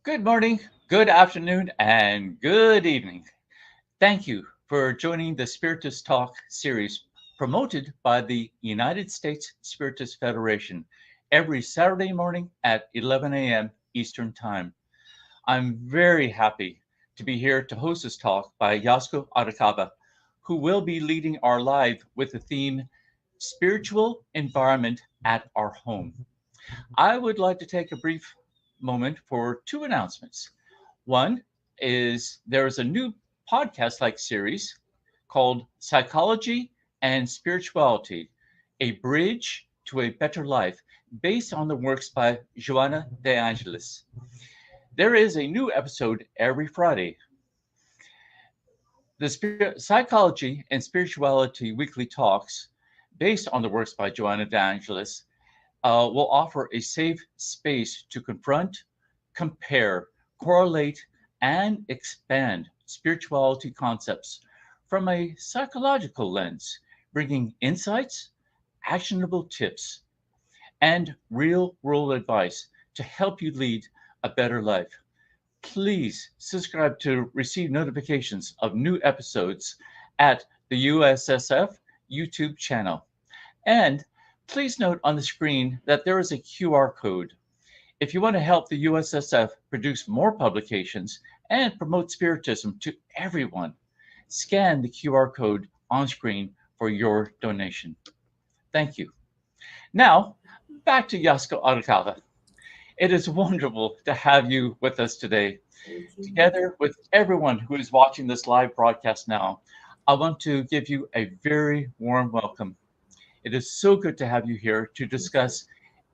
Good morning, good afternoon, and good evening. Thank you for joining the Spiritist Talk series promoted by the United States Spiritist Federation every Saturday morning at 11 a.m. Eastern Time. I'm very happy to be here to host this talk by YASCO ARACAVA, who will be leading our live with the theme Spiritual Environment at Our Home. I would like to take a brief moment for two announcements. One is there is a new podcast like series called Psychology and Spirituality, a bridge to a better life, based on the works by Joanna De Angelis. There is a new episode every Friday. The Psychology and Spirituality weekly talks, based on the works by Joanna De Angelis, will offer a safe space to confront, compare, correlate, and expand spirituality concepts from a psychological lens, bringing insights, actionable tips, and real world advice to help you lead a better life. Please subscribe to receive notifications of new episodes at the USSF YouTube channel. And please note on the screen that there is a QR code. If you want to help the USSF produce more publications and promote Spiritism to everyone, scan the QR code on screen for your donation. Thank you. Now, back to Yasko Arakawa. It is wonderful to have you with us today. Together with everyone who is watching this live broadcast now, I want to give you a very warm welcome. It is so good to have you here to discuss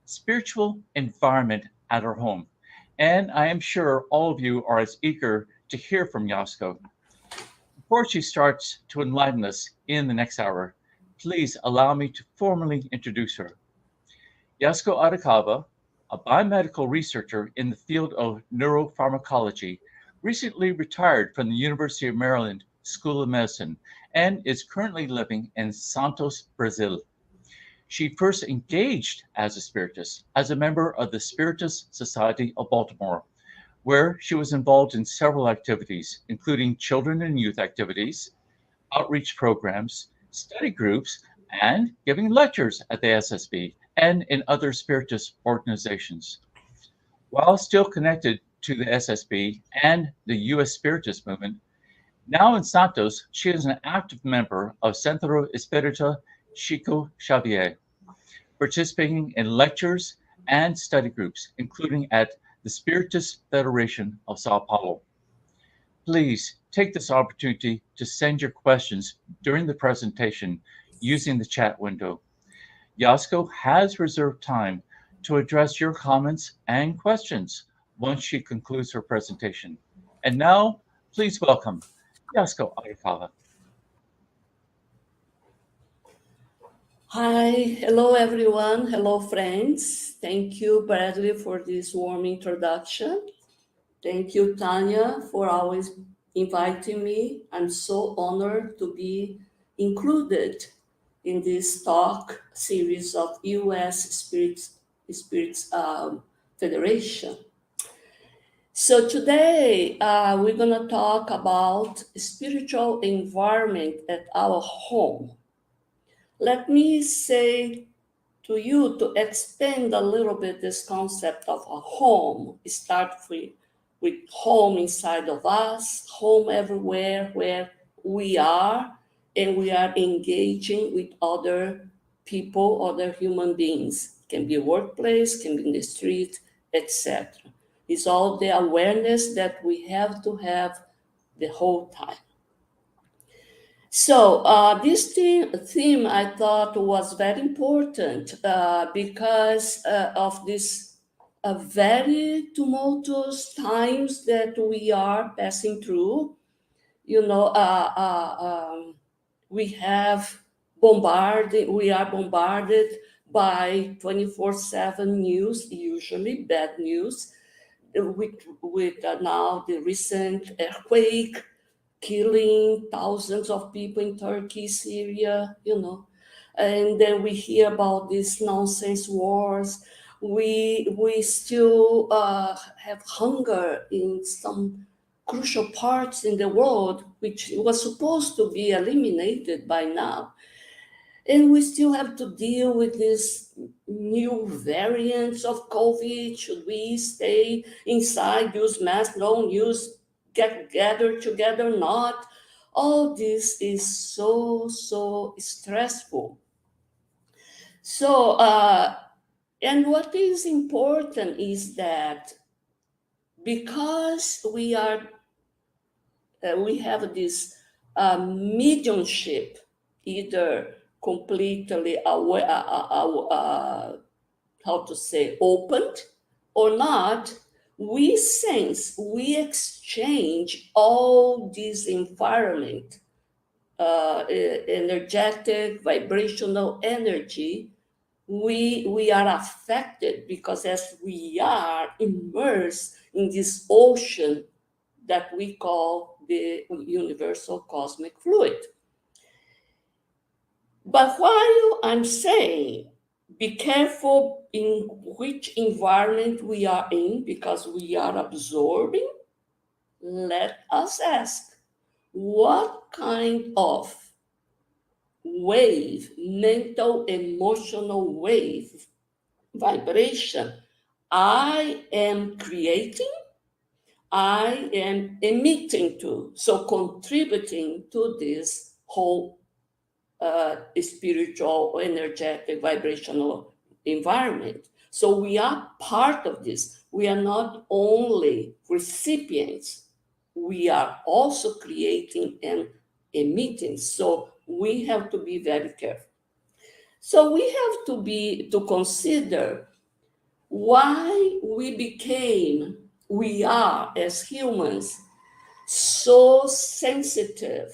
spiritual environment at our home. And I am sure all of you are as eager to hear from Yasko. Before she starts to enlighten us in the next hour, please allow me to formally introduce her. Yasko Arakawa, a biomedical researcher in the field of neuropharmacology, recently retired from the University of Maryland School of Medicine and is currently living in Santos, Brazil. She first engaged as a Spiritist as a member of the Spiritist Society of Baltimore, where she was involved in several activities, including children and youth activities, outreach programs, study groups, and giving lectures at the SSB and in other Spiritist organizations. While still connected to the SSB and the U.S. Spiritist movement, now in Santos, she is an active member of Centro Espírita Chico Xavier, participating in lectures and study groups, including at the Spiritist Federation of Sao Paulo. Please take this opportunity to send your questions during the presentation using the chat window. Yasko has reserved time to address your comments and questions once she concludes her presentation. And now, please welcome Yasko Arakawa. Hi, hello everyone, hello friends. Thank you, Bradley, for this warm introduction. Thank you, Tanya, for always inviting me. I'm so honored to be included in this talk series of U.S. Spirits Federation. So today we're gonna talk about spiritual environment at our home. Let me say to you to expand a little bit this concept of a home. Start with home inside of us, home everywhere where we are, and we are engaging with other people, other human beings. Can be a workplace, can be in the street, etc. It's all the awareness that we have to have the whole time. So this theme I thought was very important because of this very tumultuous times that we are passing through. You know, we are bombarded by 24/7 news, usually bad news, with now the recent earthquake killing thousands of people in Turkey, Syria, you know. And then we hear about these nonsense wars We still have hunger in some crucial parts in the world, which was supposed to be eliminated by now. And we still have to deal with these new variants of COVID. Should we stay inside, use masks, don't use, get gathered together, not? All this is so stressful. So, and what is important is that because we have this mediumship, either completely opened or not, we sense, we exchange all this environment, energetic, vibrational energy. We are affected because as we are immersed in this ocean that we call the universal cosmic fluid. But while I'm saying, be careful in which environment we are in because we are absorbing, let us ask, what kind of wave, mental, emotional wave, vibration I am creating, I am emitting to, so contributing to this whole spiritual, energetic, vibrational environment. So we are part of this. We are not only recipients, we are also creating and emitting. So we have to be very careful. So we have to consider why we are as humans so sensitive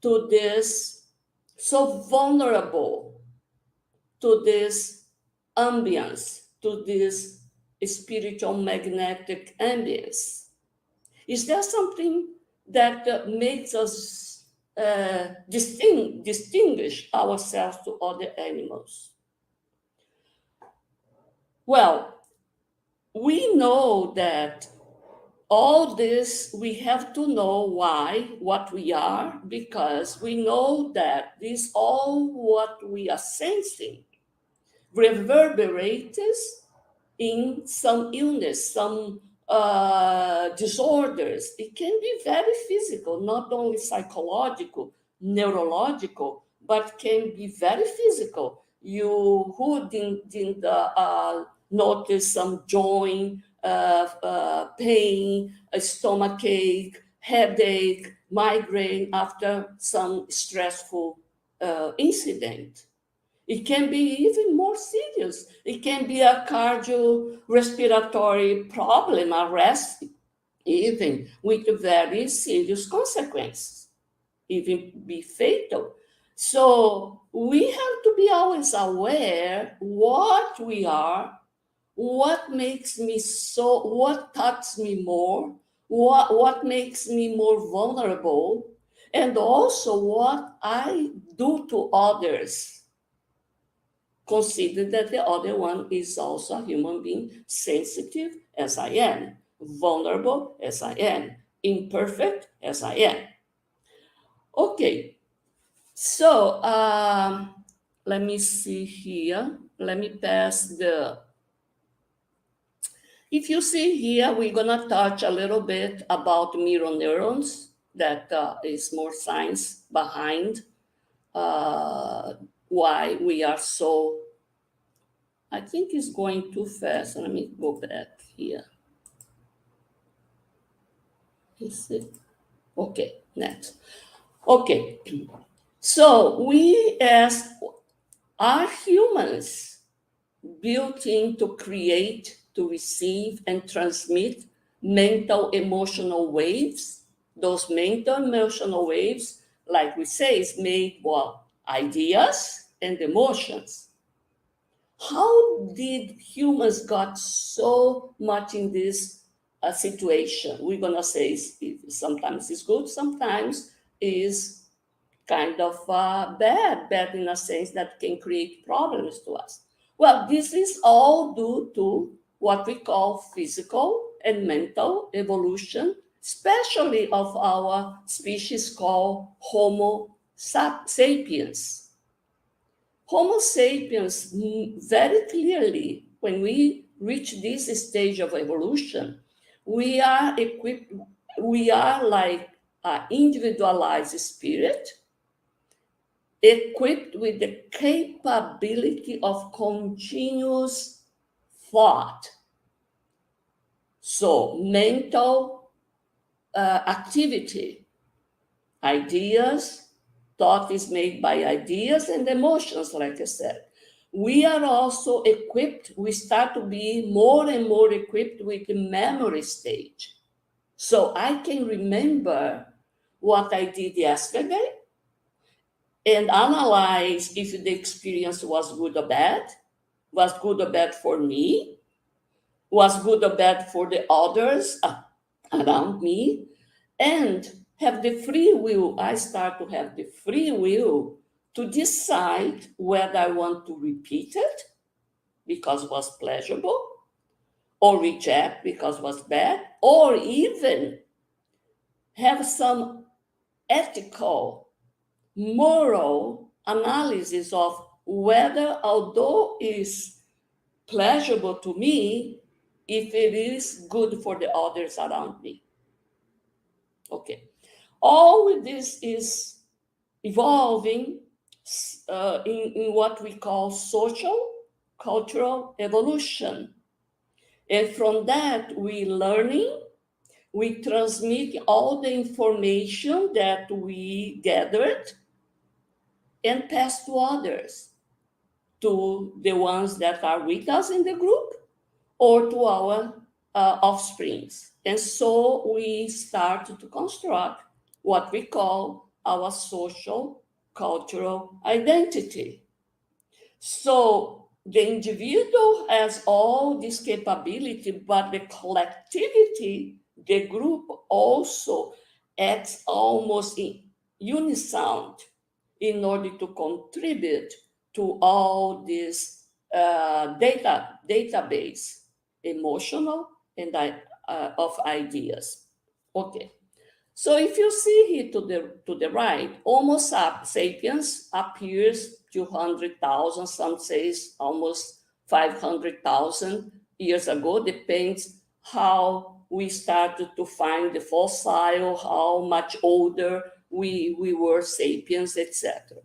to this, so vulnerable to this ambience, to this spiritual magnetic ambience. Is there something that makes us distinguish ourselves to other animals? Well, we know that all this, we have to know why, what we are, because we know that this all what we are sensing reverberates in some illness, some disorders. It can be very physical, not only psychological, neurological, but can be very physical. Who didn't notice some joint pain, a stomach ache, headache, migraine after some stressful incident? It can be even more serious. It can be a cardiorespiratory problem, arrest, even with very serious consequences, even be fatal. So we have to be always aware what we are, what makes me so, what touches me more, what makes me more vulnerable, and also what I do to others. Consider that the other one is also a human being, sensitive as I am, vulnerable as I am, imperfect as I am. Okay, so let me see here. Let me pass the... If you see here, we're gonna touch a little bit about mirror neurons. That is more science behind why we are so... I think it's going too fast. Let me go back here. Is it? Okay, next. Okay, so we as are humans built in to create, to receive, and transmit mental emotional waves. Those mental emotional waves, like we say, is made of ideas and emotions. How did humans got so much in this situation? We're gonna say sometimes it's good, sometimes is kind of bad in a sense that can create problems to us. Well, this is all due to what we call physical and mental evolution, especially of our species called Homo sapiens. Homo sapiens, very clearly, when we reach this stage of evolution, we are equipped, we are like an individualized spirit, equipped with the capability of continuous thought. So mental activity, ideas, thought is made by ideas and emotions, like I said. We are also equipped, we start to be more and more equipped with the memory stage. So I can remember what I did yesterday and analyze if the experience was good or bad, was good or bad for me, was good or bad for the others around me, and have the free will. I start to have the free will to decide whether I want to repeat it because it was pleasurable, or reject because it was bad, or even have some ethical, moral analysis of whether, although is pleasurable to me, if it is good for the others around me. Okay. All of this is evolving in what we call social cultural evolution. And from that, we learning, we transmit all the information that we gathered and pass to others, to the ones that are with us in the group or to our offsprings. And so we start to construct what we call our social cultural identity. So the individual has all this capability, but the collectivity, the group also acts almost in unison in order to contribute to all this database, emotional and of ideas. Okay. So if you see here to the right, Homo sapiens appears 200,000, some says almost 500,000 years ago, depends how we started to find the fossil, how much older we were sapiens, etc.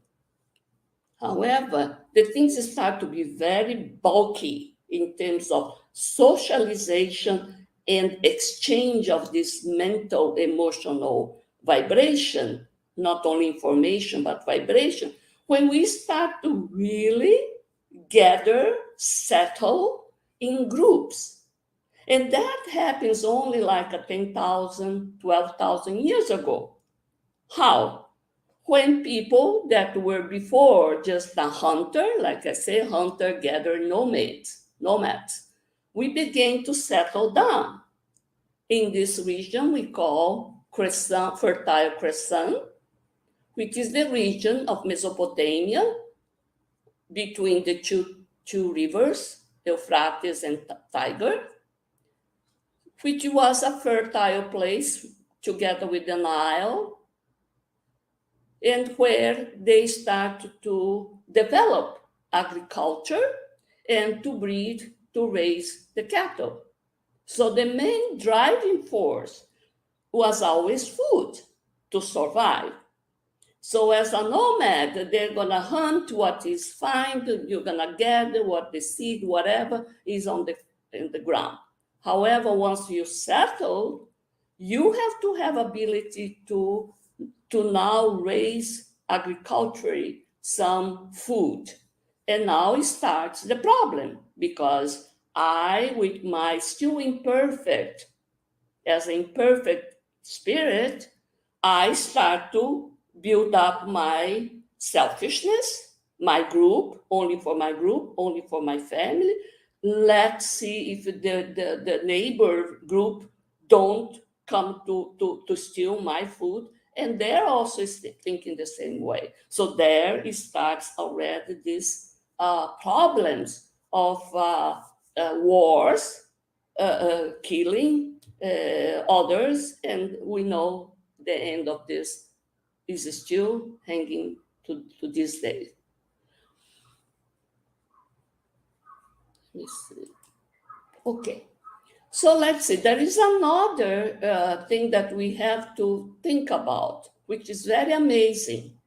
However, the things start to be very bulky in terms of socialization and exchange of this mental, emotional vibration, not only information, but vibration. When we start to really gather, settle in groups. And that happens only like 10,000, 12,000 years ago. How? When people that were before just a hunter, like I say, hunter-gatherer nomads, we began to settle down. In this region we call Fertile Crescent, which is the region of Mesopotamia between the two rivers, Euphrates and Tigris, which was a fertile place together with the Nile, and where they start to develop agriculture and to breed, to raise the cattle. So the main driving force was always food to survive. So as a nomad, they're gonna hunt what is found, you're gonna gather what the seed, whatever is in the ground. However, once you settle, you have to have ability to now raise agriculturally some food. And now it starts the problem, because I, with my still imperfect, as an imperfect spirit, I start to build up my selfishness, my group, only for my group, only for my family. Let's see if the neighbor group don't come to steal my food. And they're also thinking the same way. So there it starts already these problems of wars, killing others, and we know the end of this is still hanging to this day. Let me see. Okay, so let's see. There is another thing that we have to think about, which is very amazing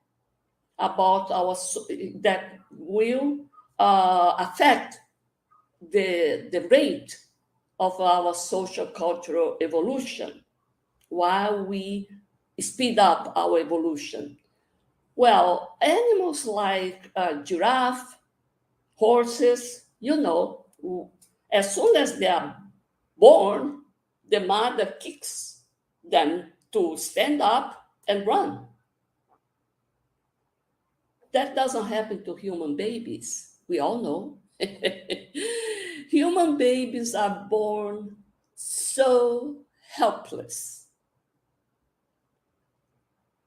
about that will affect the rate of our social cultural evolution while we speed up our evolution. Well, animals like giraffe, horses, as soon as they are born, the mother kicks them to stand up and run. That doesn't happen to human babies. We all know. Human babies are born so helpless.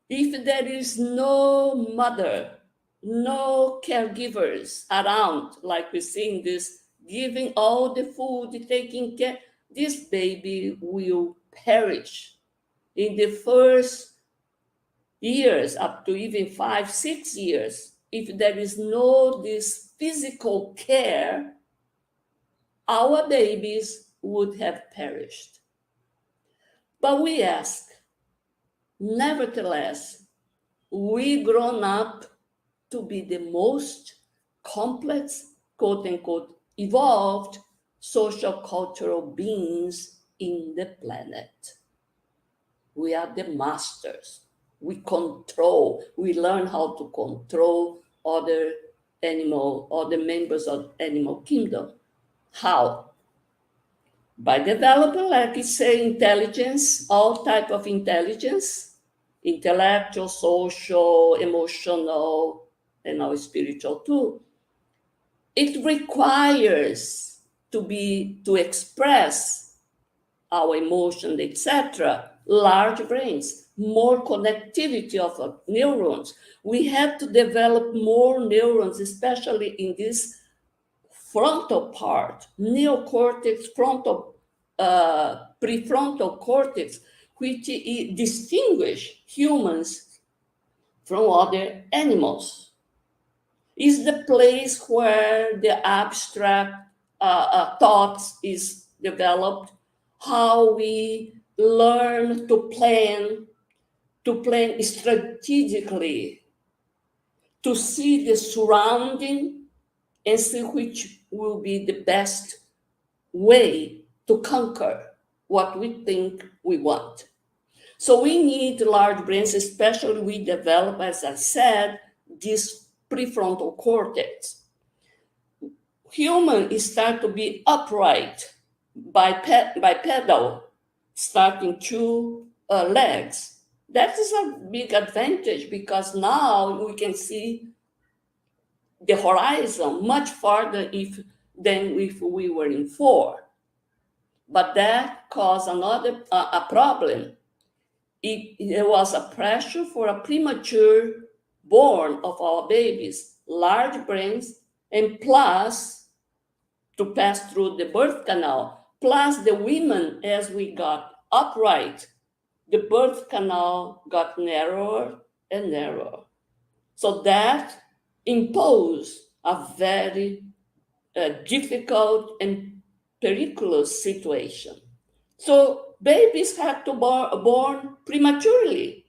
If there is no mother, no caregivers around, like we see in this, giving all the food, taking care, this baby will perish in the first years, up to even 5, 6 years. If there is no this physical care, our babies would have perished. But we ask, nevertheless, we grown up to be the most complex, quote unquote, evolved social cultural beings in the planet. We are the masters. We learn how to control other members of animal kingdom. How? By developing, like you say, intelligence, all type of intelligence, intellectual, social, emotional, and now spiritual too. It requires to express our emotions, etc., large brains, more connectivity of neurons. We have to develop more neurons, especially in this frontal part, neocortex, prefrontal cortex, which distinguish humans from other animals. Is the place where the abstract thoughts is developed, how we learn to plan strategically, to see the surrounding and see which will be the best way to conquer what we think we want. So we need large brains, especially we develop, as I said, this prefrontal cortex. Humans start to be upright by pedal, starting 2 legs. That is a big advantage because now we can see the horizon much farther than if we were in 4. But that caused another problem. There was a pressure for a premature born of our babies, large brains, and plus to pass through the birth canal, plus the women, as we got upright, the birth canal got narrower and narrower. So that imposed a very difficult and perilous situation. So babies had to born prematurely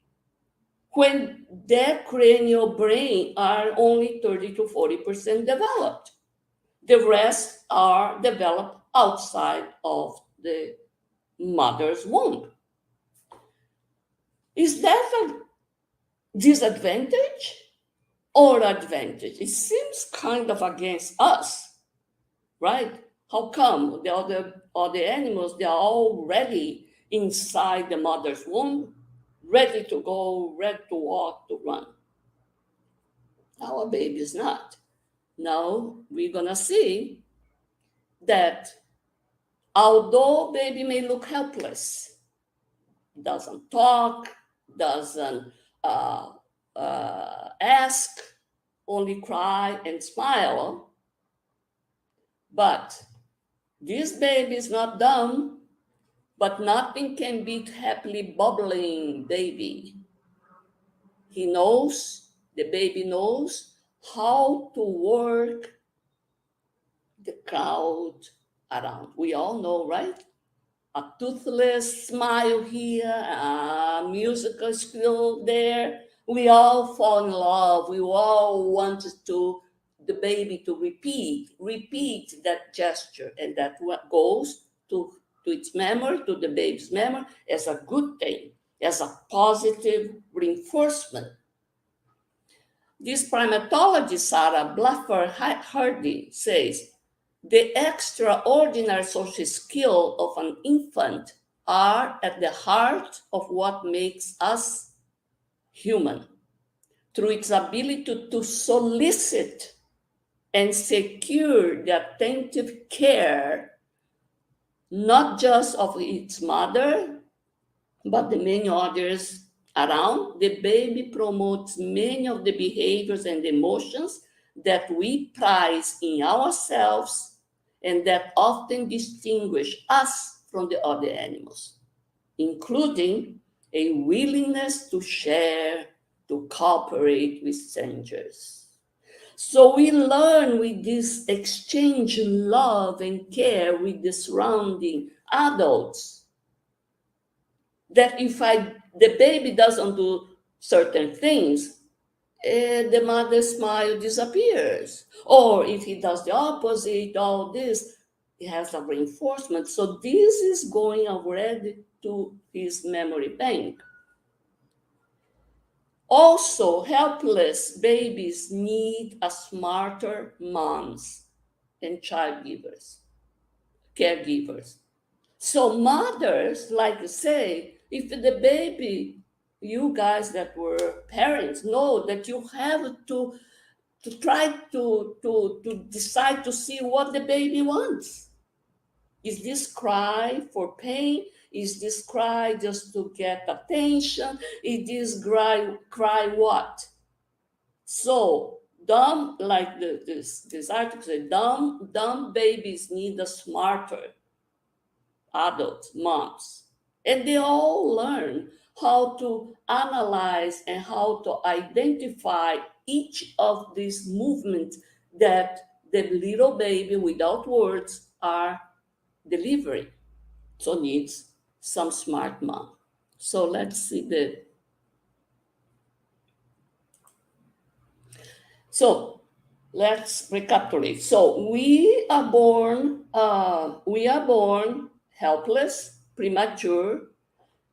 when their cranial brain are only 30 to 40% developed. The rest are developed outside of the mother's womb. Is that a disadvantage or advantage? It seems kind of against us, right? How come the other animals, they are already inside the mother's womb, ready to go, ready to walk, to run? Our baby is not. Now we're gonna see that although baby may look helpless, doesn't talk, doesn't ask, only cry and smile, But this baby is not dumb, but nothing can beat happily bubbling baby. He knows, the baby knows how to work the crowd around. We all know, right? A toothless smile here, a musical skill there. We all fall in love. We all want the baby to repeat that gesture, and that what goes to its memory, to the baby's memory, as a good thing, as a positive reinforcement. This primatologist, Sarah Bluffer-Hardy, says, the extraordinary social skill of an infant are at the heart of what makes us human, through its ability to solicit and secure the attentive care, not just of its mother, but the many others around. The baby promotes many of the behaviors and emotions that we prize in ourselves and that often distinguish us from the other animals, including a willingness to share, to cooperate with strangers. So we learn with this exchange love and care with the surrounding adults that if the baby doesn't do certain things, the mother's smile disappears. Or if he does the opposite, all this, he has a reinforcement. So this is going already to his memory bank. Also, helpless babies need a smarter moms and caregivers. So mothers, like to say, if the baby, you guys that were parents know that you have to try to decide to see what the baby wants. Is this cry for pain? Is this cry just to get attention? Is this cry what? So dumb, like this article said, dumb babies need a smarter adults, moms. And they all learn how to analyze and how to identify each of these movements that the little baby without words are delivering. So needs some smart mom. So let's see So let's recapitulate. So we are born helpless, premature,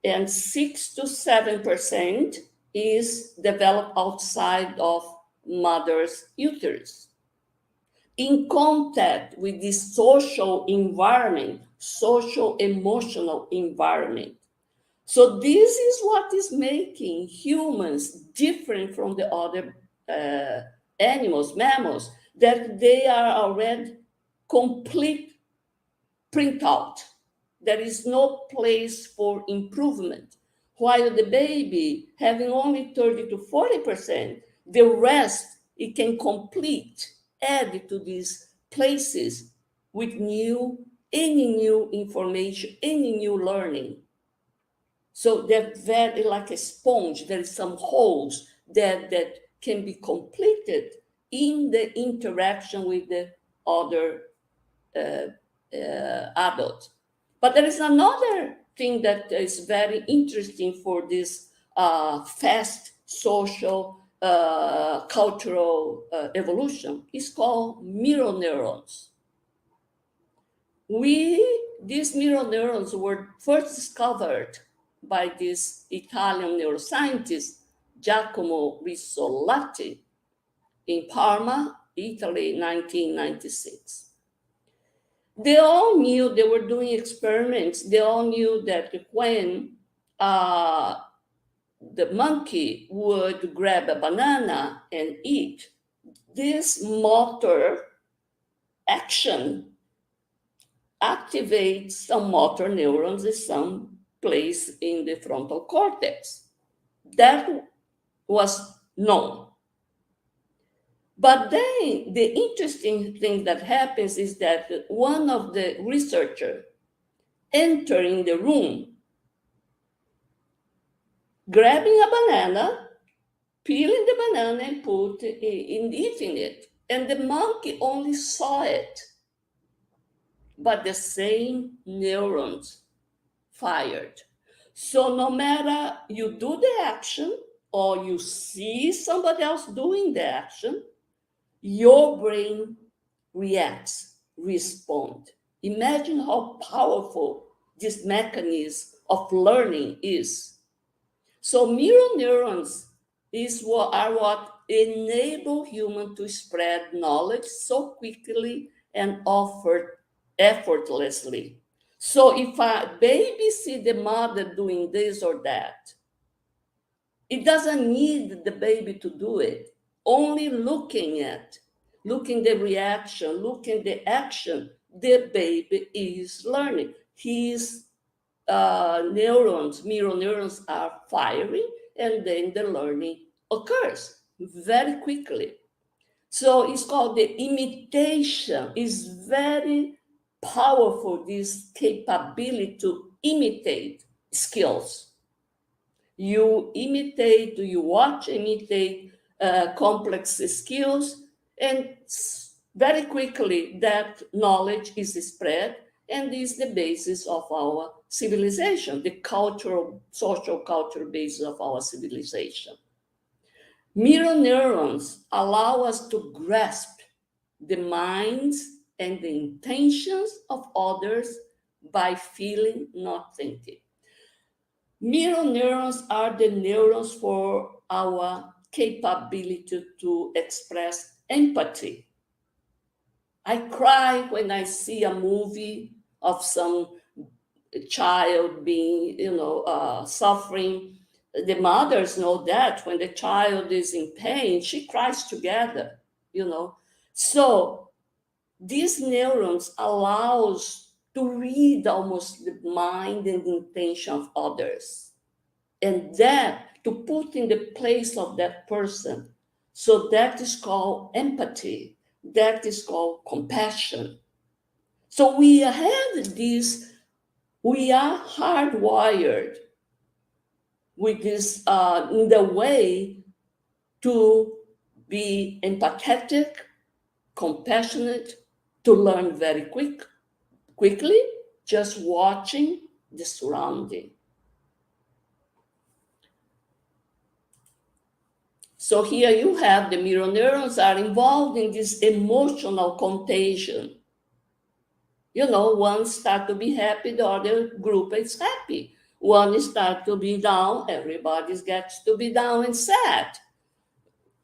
and 6 to 7% is developed outside of mother's uterus. In contact with this social environment, social emotional environment. So this is what is making humans different from the other animals, mammals, that they are already complete printout. There is no place for improvement. While the baby having only 30 to 40%, the rest it can complete, add to these places with any new information, any new learning. So they're very like a sponge. There is some holes that can be completed in the interaction with the other adults. But there is another thing that is very interesting for this fast social cultural evolution. It's called mirror neurons. These mirror neurons were first discovered by this Italian neuroscientist Giacomo Risolati in Parma, Italy, 1996. They all knew, they were doing experiments, they all knew that when the monkey would grab a banana and eat, this motor action activates some motor neurons in some place in the frontal cortex. That was known. But then the interesting thing that happens is that one of the researchers entering the room, grabbing a banana, peeling the banana and eating it. And the monkey only saw it, but the same neurons fired. So no matter you do the action or you see somebody else doing the action, your brain reacts, responds. Imagine how powerful this mechanism of learning is. So mirror neurons are what enable humans to spread knowledge so quickly and effortlessly. So if a baby see the mother doing this or that, it doesn't need the baby to do it. Only looking the reaction, looking the action, the baby is learning. His mirror neurons are firing, and then the learning occurs very quickly. So it's called the imitation. Is very powerful, this capability to imitate skills. You imitate complex skills, and very quickly that knowledge is spread and is the basis of our civilization, the social cultural basis of our civilization. Mirror neurons allow us to grasp the minds and the intentions of others by feeling, not thinking. Mirror neurons are the neurons for our capability to express empathy. I cry when I see a movie of some child being, suffering. The mothers know that when the child is in pain, she cries together, So these neurons allows to read almost the mind and intention of others, and that to put in the place of that person. So that is called empathy. That is called compassion. So we have this, we are hardwired with this in the way to be empathetic, compassionate, to learn very quickly, just watching the surrounding. So here you have the mirror neurons are involved in this emotional contagion. One start to be happy, the other group is happy. One start to be down, everybody gets to be down and sad.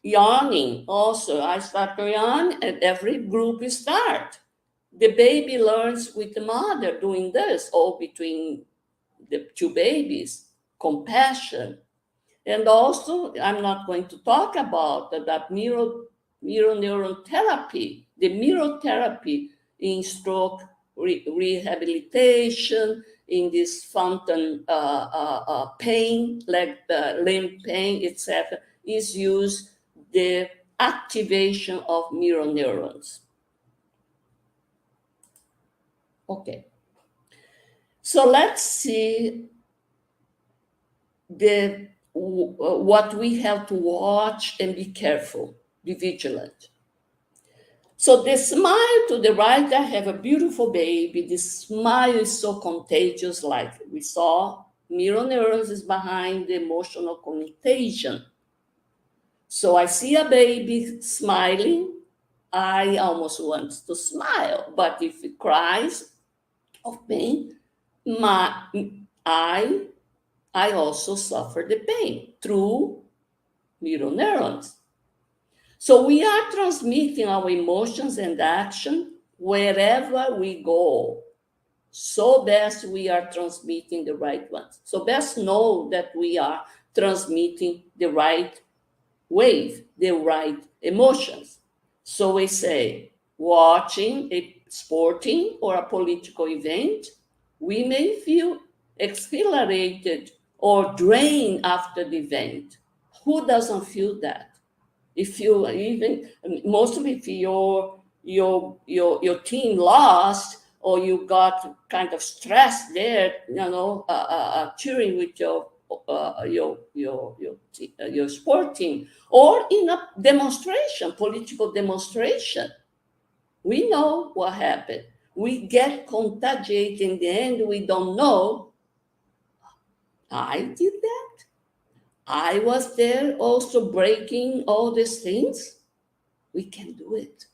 Yawning also, I start to yawn and every group start. The baby learns with the mother doing this, or between the two babies, compassion. And also, I'm not going to talk about that mirror neuron therapy, the mirror therapy in stroke rehabilitation, in this fountain pain, like limb pain, etc., is used the activation of mirror neurons. Okay. So let's see what we have to watch and be careful, be vigilant. So the smile to the right, I have a beautiful baby. The smile is so contagious, like we saw. Mirror neurons is behind the emotional contagion. So I see a baby smiling, I almost want to smile. But if it cries of pain, I also suffer the pain through mirror neurons. So we are transmitting our emotions and action wherever we go. So best we are transmitting the right ones. So best know that we are transmitting the right wave, the right emotions. So we say, watching a sporting or a political event, we may feel exhilarated or drained after the event. Who doesn't feel that? If you even, mostly if your team lost, or you got kind of stressed there, cheering with your sport team, or in a demonstration, political demonstration. We know what happened. We get contagiated. In the end, we don't know. I did that. I was there also breaking all these things. We can do it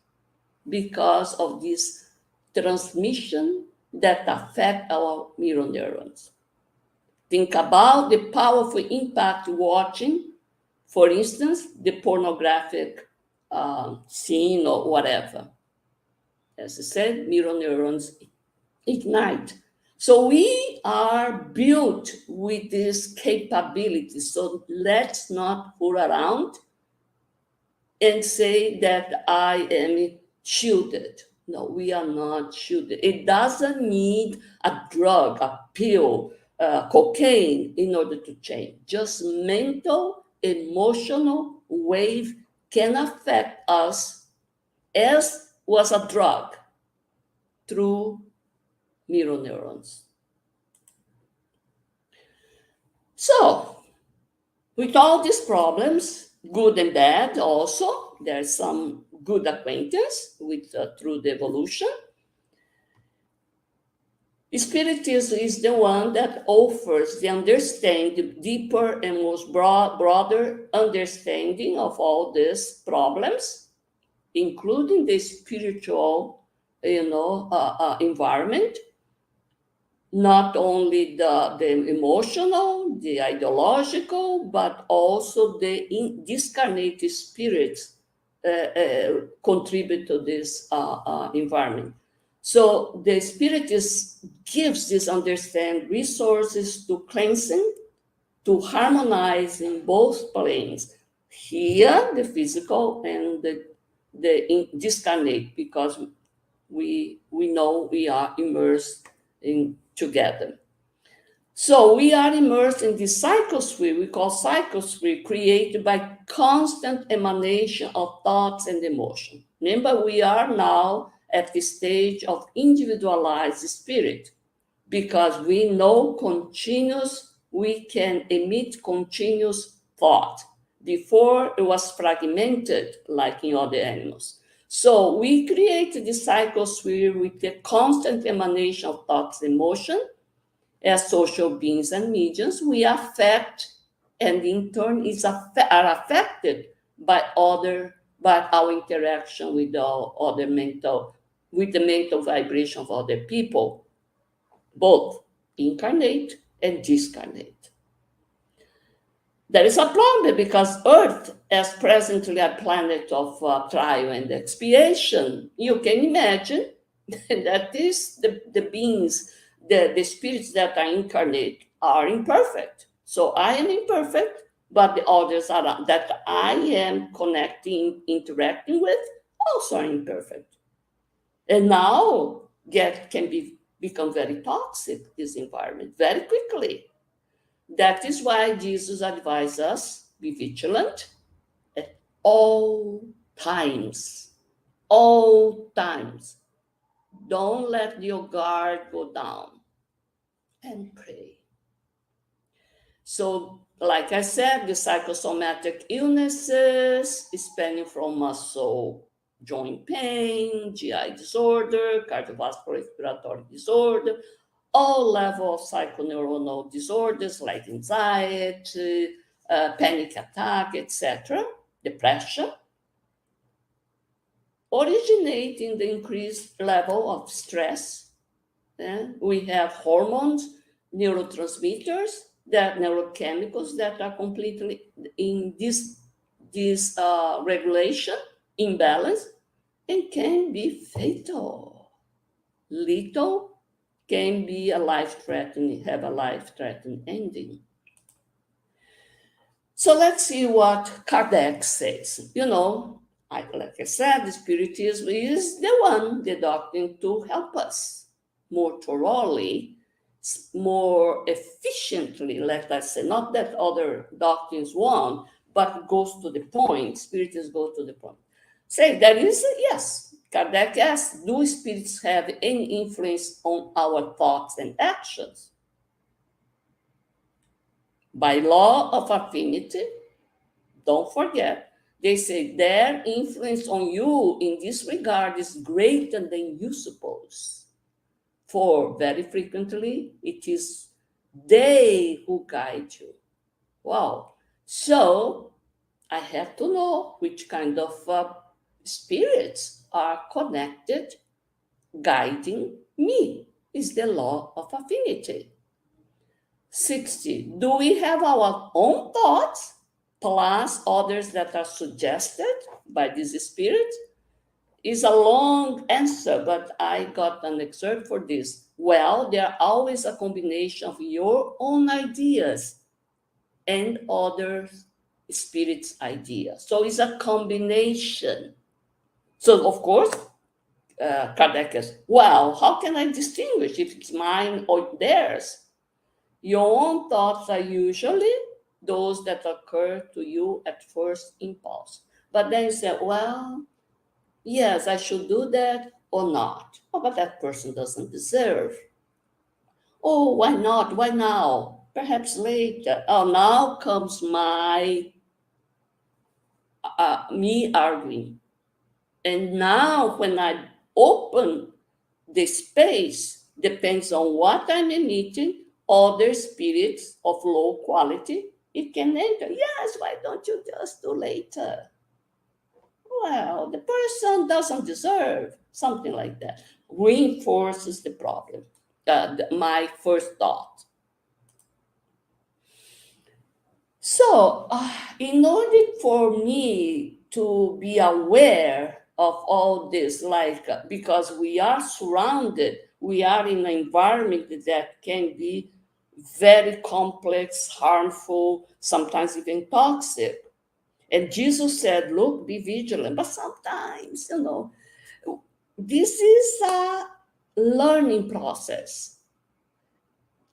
because of this transmission that affect our mirror neurons. Think about the powerful impact watching, for instance, the pornographic scene or whatever. As I said, mirror neurons ignite. So we are built with this capability. So let's not fool around and say that I am shielded. No, we are not shielded. It doesn't need a drug, a pill, cocaine in order to change. Just mental, emotional wave can affect us as was a drug through mirror neurons. So, with all these problems, good and bad also, there's some good acquaintance with through the evolution. Spiritism is the one that offers the understanding, deeper and most broader understanding of all these problems, including the spiritual, environment, not only the emotional, the ideological, but also the discarnated spirits contribute to this environment. So the Spiritist gives this understand resources to cleansing, to harmonize in both planes. Here, the physical and the discarnate, because we know we are immersed in together. So we are immersed in this psychosphere, we call psychosphere, created by constant emanation of thoughts and emotion. Remember, we are now at the stage of individualized spirit, because we know we can emit continuous thought. Before, it was fragmented like in other animals. So we create the psychosphere with the constant emanation of thoughts and emotion. As social beings and mediums, we affect, and in turn are affected by our interaction with the mental vibration of other people, both incarnate and discarnate. There is a problem because Earth, as presently a planet of trial and expiation, you can imagine that the beings, the spirits that are incarnate are imperfect. So I am imperfect, but the others that I am connecting, interacting with, also are imperfect. And now can become very toxic, this environment, very quickly. That is why Jesus advised us, be vigilant at all times. All times. Don't let your guard go down, and pray. So, like I said, the psychosomatic illnesses spanning from muscle joint pain, GI disorder, cardiovascular respiratory disorder, all levels of psychoneuronal disorders like anxiety, panic attack, etc., depression, originate in the increased level of stress. We have hormones, neurotransmitters, neurochemicals that are completely in this regulation, imbalance, and can be fatal. Little can be have a life-threatening ending. So let's see what Kardec says. Like I said, the Spiritism is the doctrine to help us more thoroughly, more efficiently, let us say, not that other doctrines won't, but goes to the point. Spiritists go to the point. Say there is, yes. Kardec asks, do spirits have any influence on our thoughts and actions? By law of affinity, don't forget, they say their influence on you in this regard is greater than you suppose. For very frequently, it is they who guide you. Wow. So I have to know which kind of spirits are connected, guiding me. Is the law of affinity. 60. Do we have our own thoughts plus others that are suggested by this spirit? Is a long answer, but I got an excerpt for this. Well, there are always a combination of your own ideas and other spirits' ideas. So it's a combination. So, of course, Kardec is, well, how can I distinguish if it's mine or theirs? Your own thoughts are usually those that occur to you at first impulse. But then you say, well, yes, I should do that or not. Oh, but that person doesn't deserve. Oh, why not? Why now? Perhaps later. Oh, now comes my me arguing. And now when I open the space, depends on what I'm emitting, other spirits of low quality, it can enter. Yes, why don't you just do later? Well, the person doesn't deserve, something like that. Reinforces the problem, my first thought. So, in order for me to be aware of all this, because we are surrounded, we are in an environment that can be very complex, harmful, sometimes even toxic. And Jesus said, look, be vigilant. But sometimes, this is a learning process.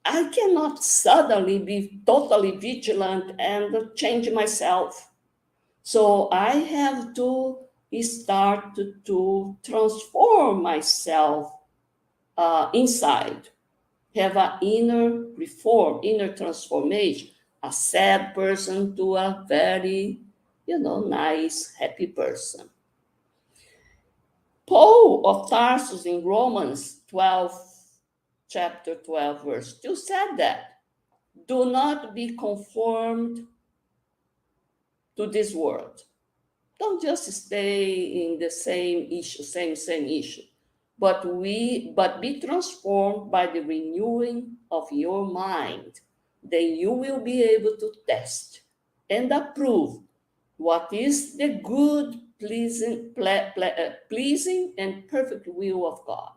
I cannot suddenly be totally vigilant and change myself. So I have to start to transform myself inside, have an inner reform, inner transformation, a sad person to a very, nice, happy person. Paul of Tarsus in Romans 12, chapter 12, verse 2 said that, do not be conformed to this world. Don't just stay in the same issue, same issue, but be transformed by the renewing of your mind. Then you will be able to test and approve what is the good, pleasing, and perfect will of God.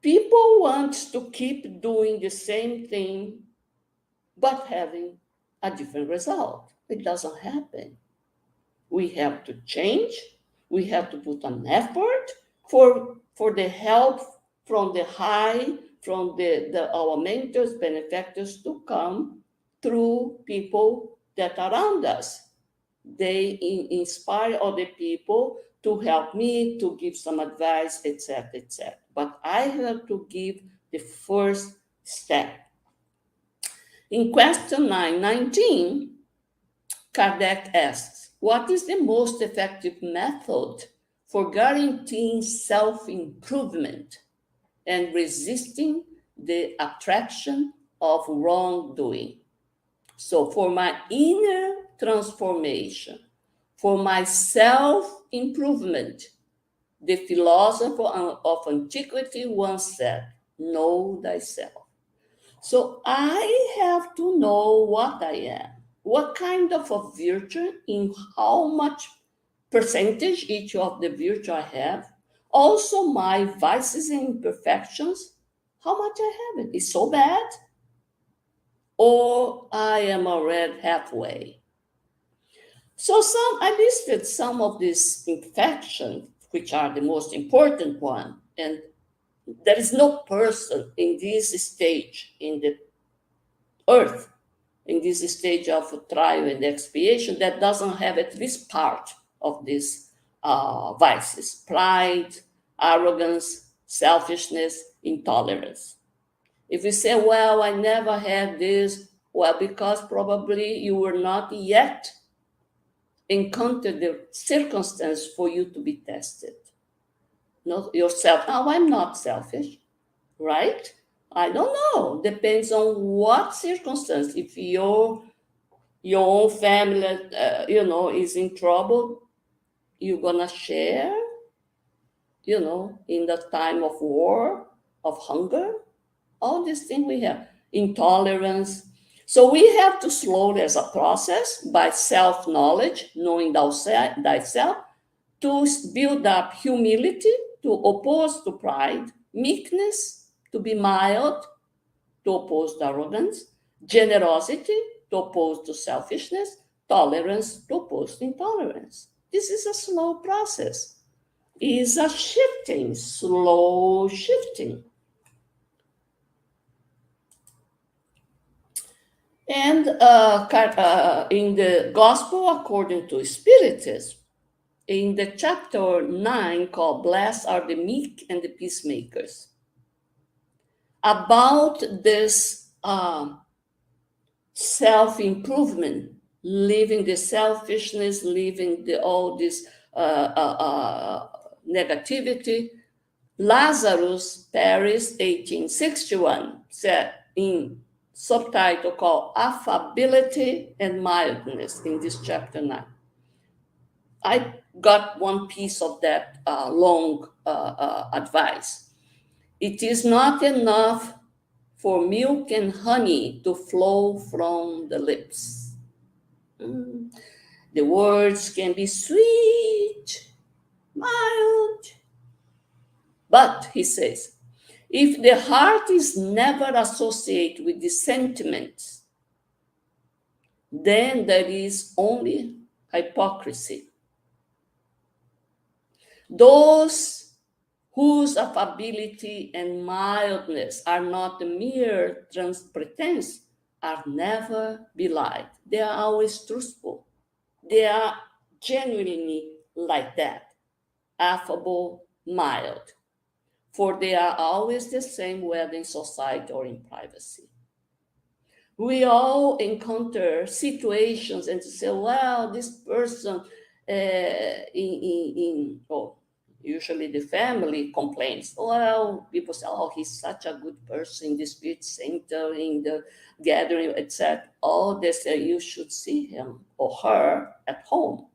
People want to keep doing the same thing, but having a different result. It doesn't happen. We have to change. We have to put an effort for the help from the high, from our mentors, benefactors to come through people that are around us. They inspire other people to help me, to give some advice, etc., etc. But I have to give the first step. In question 919, Kardec asks, what is the most effective method for guaranteeing self-improvement and resisting the attraction of wrongdoing? So for my inner transformation, for my self-improvement, the philosopher of antiquity once said, know thyself. So I have to know what I am, what kind of a virtue, in how much percentage each of the virtue I have, also my vices and imperfections, how much I have it. Is so bad? Or I am already halfway. So I listed some of these imperfections, which are the most important one, and there is no person in this stage in the earth in this stage of trial and expiation that doesn't have at least part of these vices: pride, arrogance, selfishness, intolerance. If you say, well, I never had this, well, because probably you were not yet encountered the circumstance for you to be tested. Not yourself. Now, I'm not selfish, right? I don't know. Depends on what circumstance. If your own family, is in trouble, you're gonna share, in the time of war, of hunger, all these things we have, intolerance. So we have to slow as a process by self-knowledge, knowing thyself, to build up humility, to oppose to pride, meekness, to be mild, to oppose to arrogance, generosity, to oppose to selfishness, tolerance, to oppose to intolerance. This is a slow process. It is a shifting, slow shifting. And in the Gospel according to Spiritism, in the chapter 9 called Blessed are the Meek and the Peacemakers, about this self-improvement, leaving the selfishness, leaving all this negativity, Lazarus, Paris, 1861, said in subtitle called Affability and Mildness in this chapter 9. I got one piece of that long advice. It is not enough for milk and honey to flow from the lips. The words can be sweet, mild, but, he says, if the heart is never associated with the sentiments, then there is only hypocrisy. Those whose affability and mildness are not mere pretense are never belied. They are always truthful. They are genuinely like that, affable, mild. For they are always the same, whether in society or in privacy. We all encounter situations and say, well, this person usually the family complains. Well, people say, oh, he's such a good person in the spirit center, in the gathering, etc. All they say, you should see him or her at home.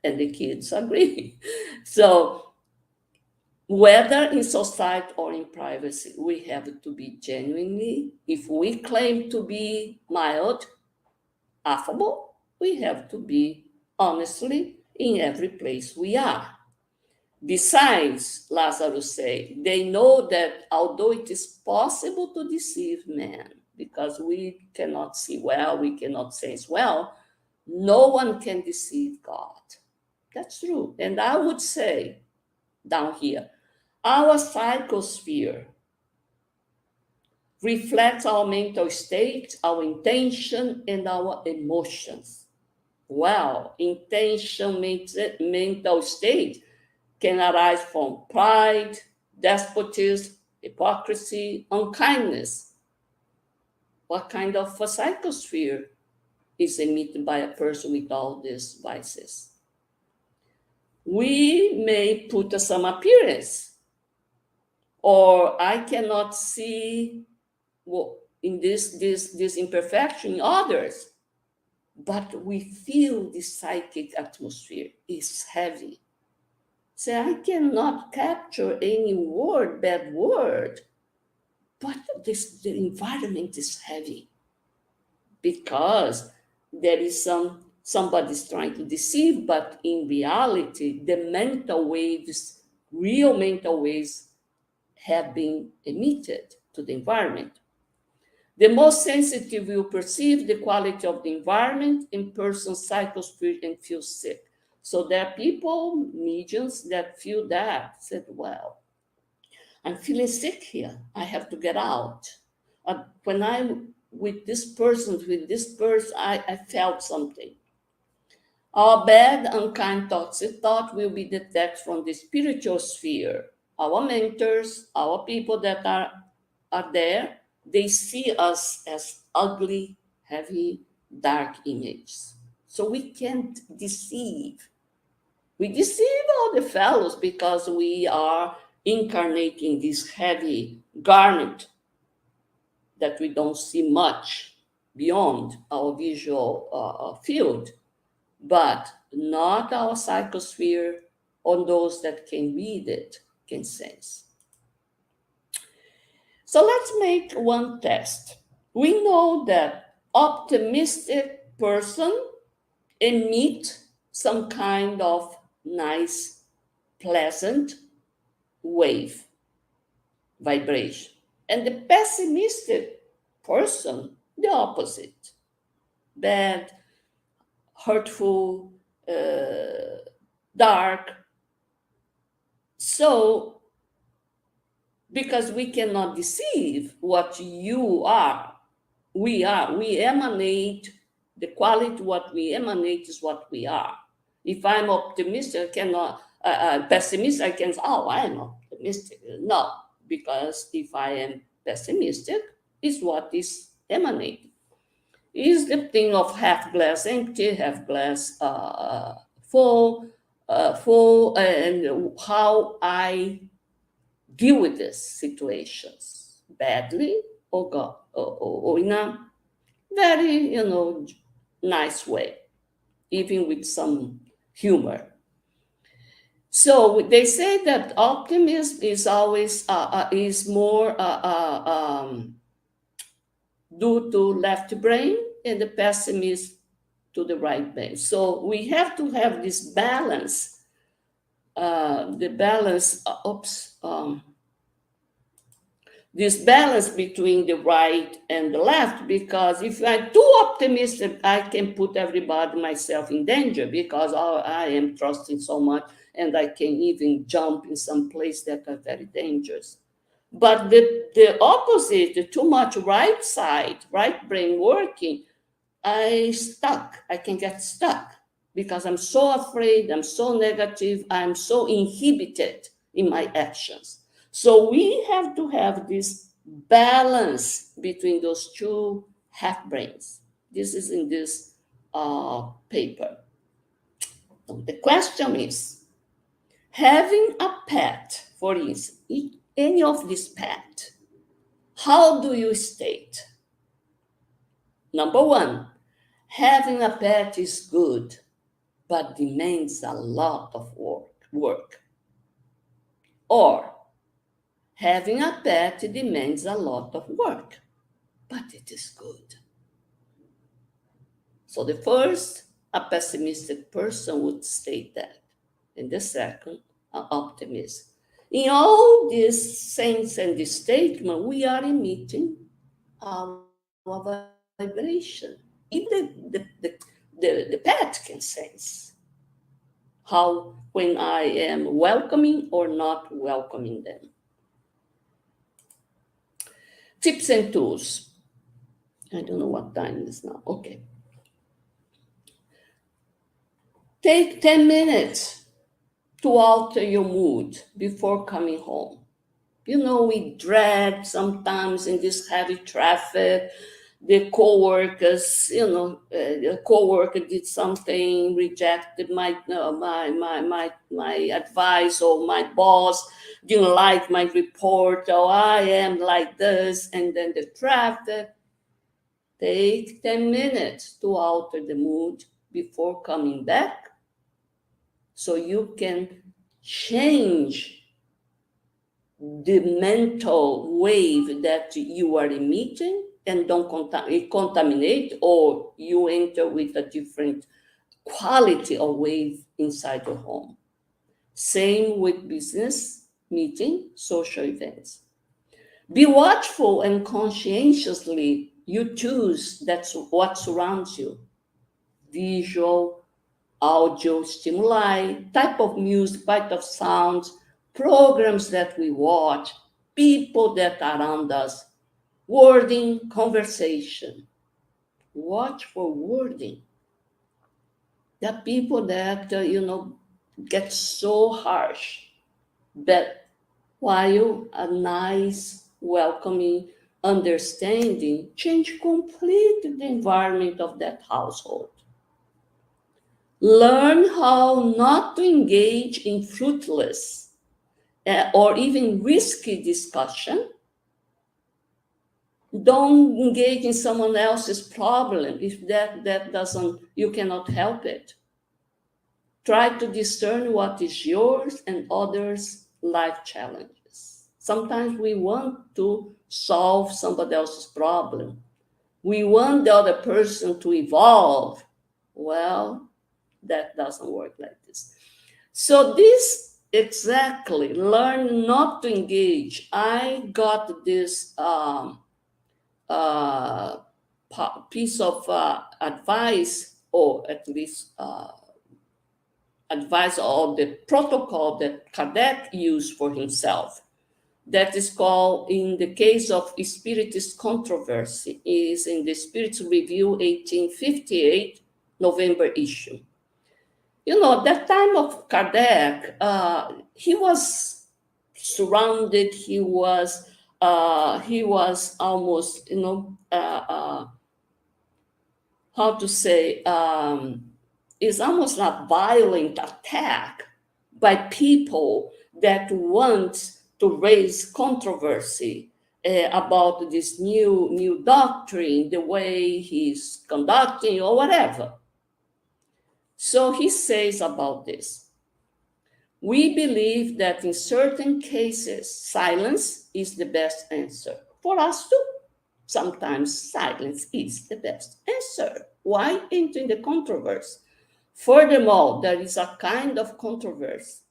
And the kids agree. So, whether in society or in privacy, we have to be genuinely, if we claim to be mild, affable, we have to be honestly in every place we are. Besides, Lazarus said, they know that although it is possible to deceive man, because we cannot see well, we cannot sense well, no one can deceive God. That's true. And I would say, down here, our psychosphere reflects our mental state, our intention, and our emotions. Well, intention, mental state can arise from pride, despotism, hypocrisy, unkindness. What kind of a psychosphere is emitted by a person with all these vices? We may put some appearance, or I cannot see in this imperfection in others, but we feel the psychic atmosphere is heavy. So I cannot capture any word, bad word, but the environment is heavy because there is somebody's trying to deceive, but in reality, the mental waves, real mental waves, have been emitted to the environment. The most sensitive will perceive the quality of the environment in person's psychosphere and feel sick. So there are people, mediums, that feel that, said, well, I'm feeling sick here. I have to get out. When I'm with this person, I felt something. Our bad, unkind, toxic thought will be detected from the spiritual sphere. Our mentors, our people that are there, they see us as ugly, heavy, dark images. So we can't deceive. We deceive all the fellows because we are incarnating this heavy garment that we don't see much beyond our visual field, but not our psychosphere on those that can read it, can sense. So let's make one test. We know that optimistic person emit some kind of nice, pleasant wave, vibration. And the pessimistic person, the opposite, bad, hurtful, dark. So, because we cannot deceive what you are, we emanate, the quality what we emanate is what we are. If I'm optimistic, I cannot, pessimist, I can say, oh, I'm optimistic. No, because if I am pessimistic, is what is emanating. Is the thing of half glass empty, half glass full, and how I deal with these situations, badly or in a very, nice way, even with some humor. So they say that optimism is always is more due to left brain, and the pessimist to the right brain. So we have to have this balance, this balance between the right and the left, because if I'm too optimistic, I can put everybody, myself in danger, because I am trusting so much, and I can even jump in some place that are very dangerous. But the opposite, the too much right side, right brain working, I can get stuck because I'm so afraid, I'm so negative, I'm so inhibited in my actions. So we have to have this balance between those two half brains. This is in this paper. So the question is, having a pet, for instance, any of this pet, how do you state? Number one, having a pet is good, but demands a lot of work. Or, having a pet demands a lot of work, but it is good. So the first, a pessimistic person would state that. And the second, an optimist. In all these sense and this statement, we are emitting our vibration. Even the pet can sense how, when I am welcoming or not welcoming them. Tips and tools. I don't know what time it is now. Okay. Take 10 minutes to alter your mood before coming home. We dread sometimes in this heavy traffic, the co-workers, the co-worker did something, rejected my advice, or my boss didn't like my report, or I am like this, and then the traffic. Take 10 minutes to alter the mood before coming back, so you can change the mental wave that you are emitting, and don't contaminate, or you enter with a different quality of wave inside your home. Same with business meeting, social events. Be watchful and conscientiously you choose that's what surrounds you. Visual, audio stimuli, type of music, type of sounds, programs that we watch, people that are around us. Wording conversation. Watch for wording. There are people that, get so harsh, but while a nice, welcoming, understanding change completely the environment of that household. Learn how not to engage in fruitless or even risky discussion. Don't engage in someone else's problem if that doesn't, you cannot help it. Try to discern what is yours and others' life challenges. Sometimes we want to solve somebody else's problem. We want the other person to evolve. Well, that doesn't work like this. So this exactly, learn not to engage. I got this piece of advice, or at least advice of the protocol that Kardec used for himself. That is called, in the case of Spiritist controversy, is in the Spirits Review 1858, November issue. At that time of Kardec, he was surrounded, he was almost, how to say, it's almost a violent attack by people that want to raise controversy about this new doctrine, the way he's conducting or whatever. So he says about this: we believe that in certain cases, silence is the best answer. For us too, sometimes silence is the best answer. Why enter in the controversy? Furthermore, there is a kind of controversy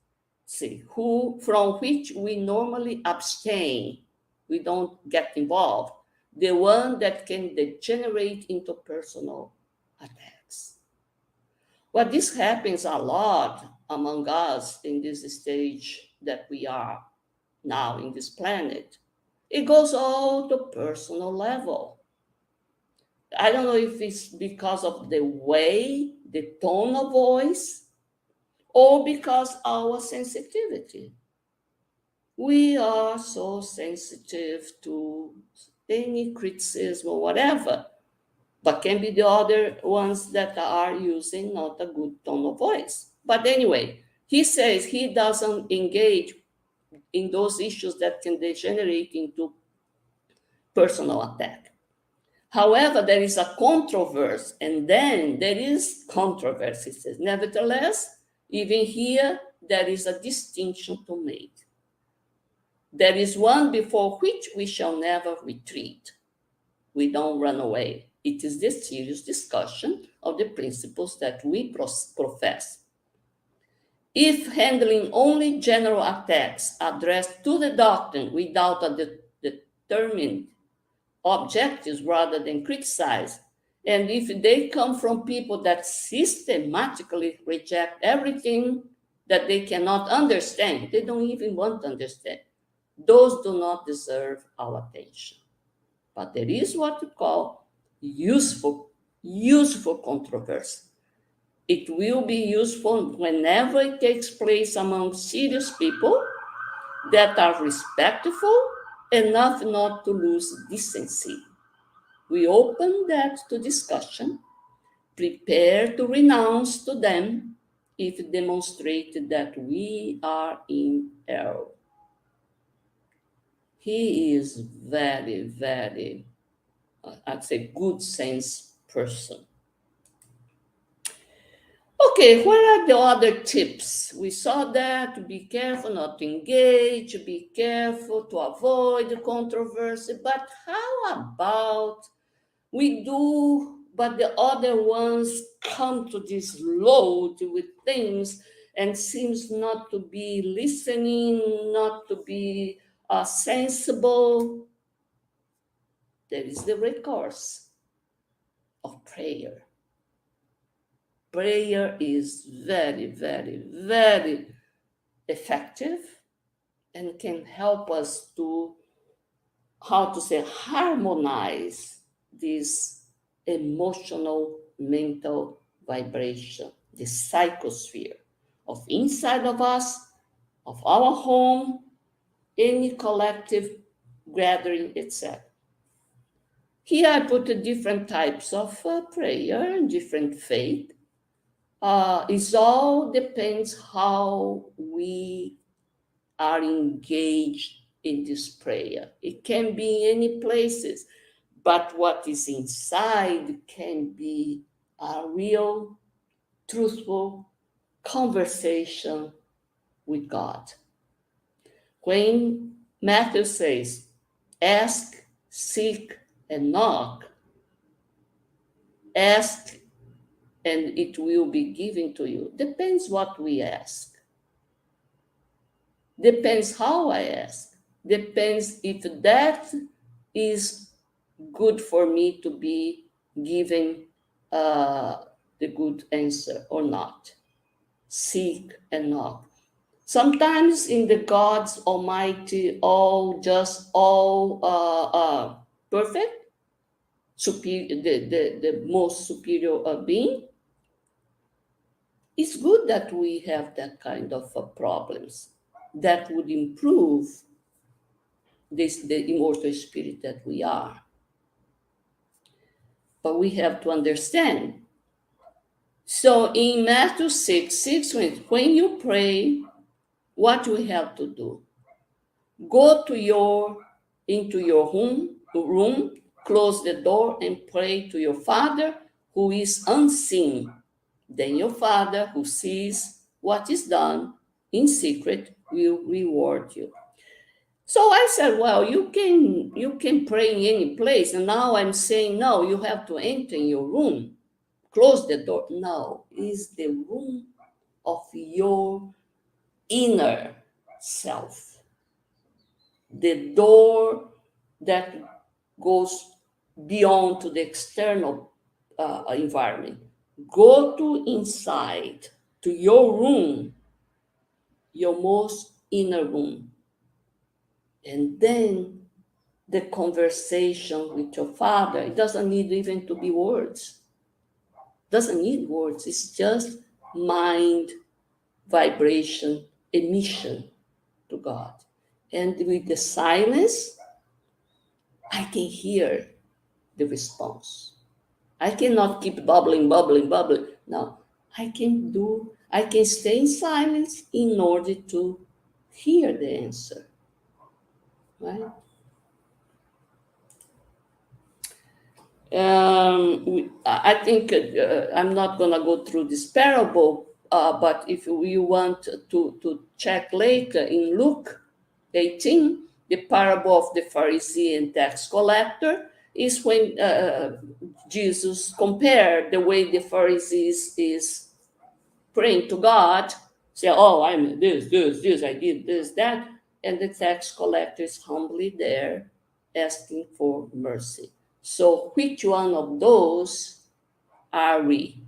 from which we normally abstain. We don't get involved. The one that can degenerate into personal attacks. Well, this happens a lot among us in this stage that we are now in this planet. It goes all to personal level. I don't know if it's because of the way, the tone of voice, or because our sensitivity. We are so sensitive to any criticism or whatever, but can be the other ones that are using not a good tone of voice. But anyway, he says he doesn't engage in those issues that can degenerate into personal attack. However, there is a controversy, and then there is controversy. He says, nevertheless, even here, there is a distinction to make. There is one before which we shall never retreat. We don't run away. It is the serious discussion of the principles that we profess. If handling only general attacks addressed to the doctrine without a determined objectives rather than criticize, and if they come from people that systematically reject everything that they cannot understand, they don't even want to understand, those do not deserve our attention. But there is what we call useful controversy. It will be useful whenever it takes place among serious people that are respectful enough not to lose decency. We open that to discussion, prepare to renounce to them if demonstrated that we are in error. He is very, very, I'd say, good sense person. Okay, what are the other tips? We saw that, be careful not to engage, be careful to avoid the controversy, but how about we do, but the other ones come to this load with things and seems not to be listening, not to be sensible? There is the recourse of prayer. Prayer is very, very, very effective and can help us to how to say, harmonize this emotional, mental vibration, the psychosphere of inside of us, of our home, any collective gathering, etc. Here I put the different types of prayer and different faith. It all depends how we are engaged in this prayer. It can be in any places, but what is inside can be a real, truthful conversation with God. When Matthew says, ask, seek, and knock, ask and it will be given to you. Depends what we ask. Depends how I ask. Depends if that is good for me to be given the good answer or not. Seek and knock. Sometimes in the God's Almighty, all just, all perfect, superior, the most superior being, it's good that we have that kind of problems that would improve the immortal spirit that we are. But we have to understand. So in Matthew 6, when you pray, what you have to do? Go into your room, close the door, and pray to your Father who is unseen. Then your Father who sees what is done in secret will reward you. So I said, well, you can pray in any place. And now I'm saying, no, you have to enter in your room, close the door. No, it's the room of your inner self. The door that goes beyond to the external environment. Go to inside, to your room, your most inner room. And then the conversation with your Father, it doesn't need even to be words. Doesn't need words. It's just mind, vibration, emission to God. And with the silence, I can hear the response. I cannot keep bubbling. No, I can stay in silence in order to hear the answer, right? I think I'm not going to go through this parable, but if you want to check later in Luke 18, the parable of the Pharisee and tax collector is when Jesus compared the way the Pharisees is praying to God, say, oh, I'm this, I did this, that, and the tax collector is humbly there asking for mercy. So which one of those are we,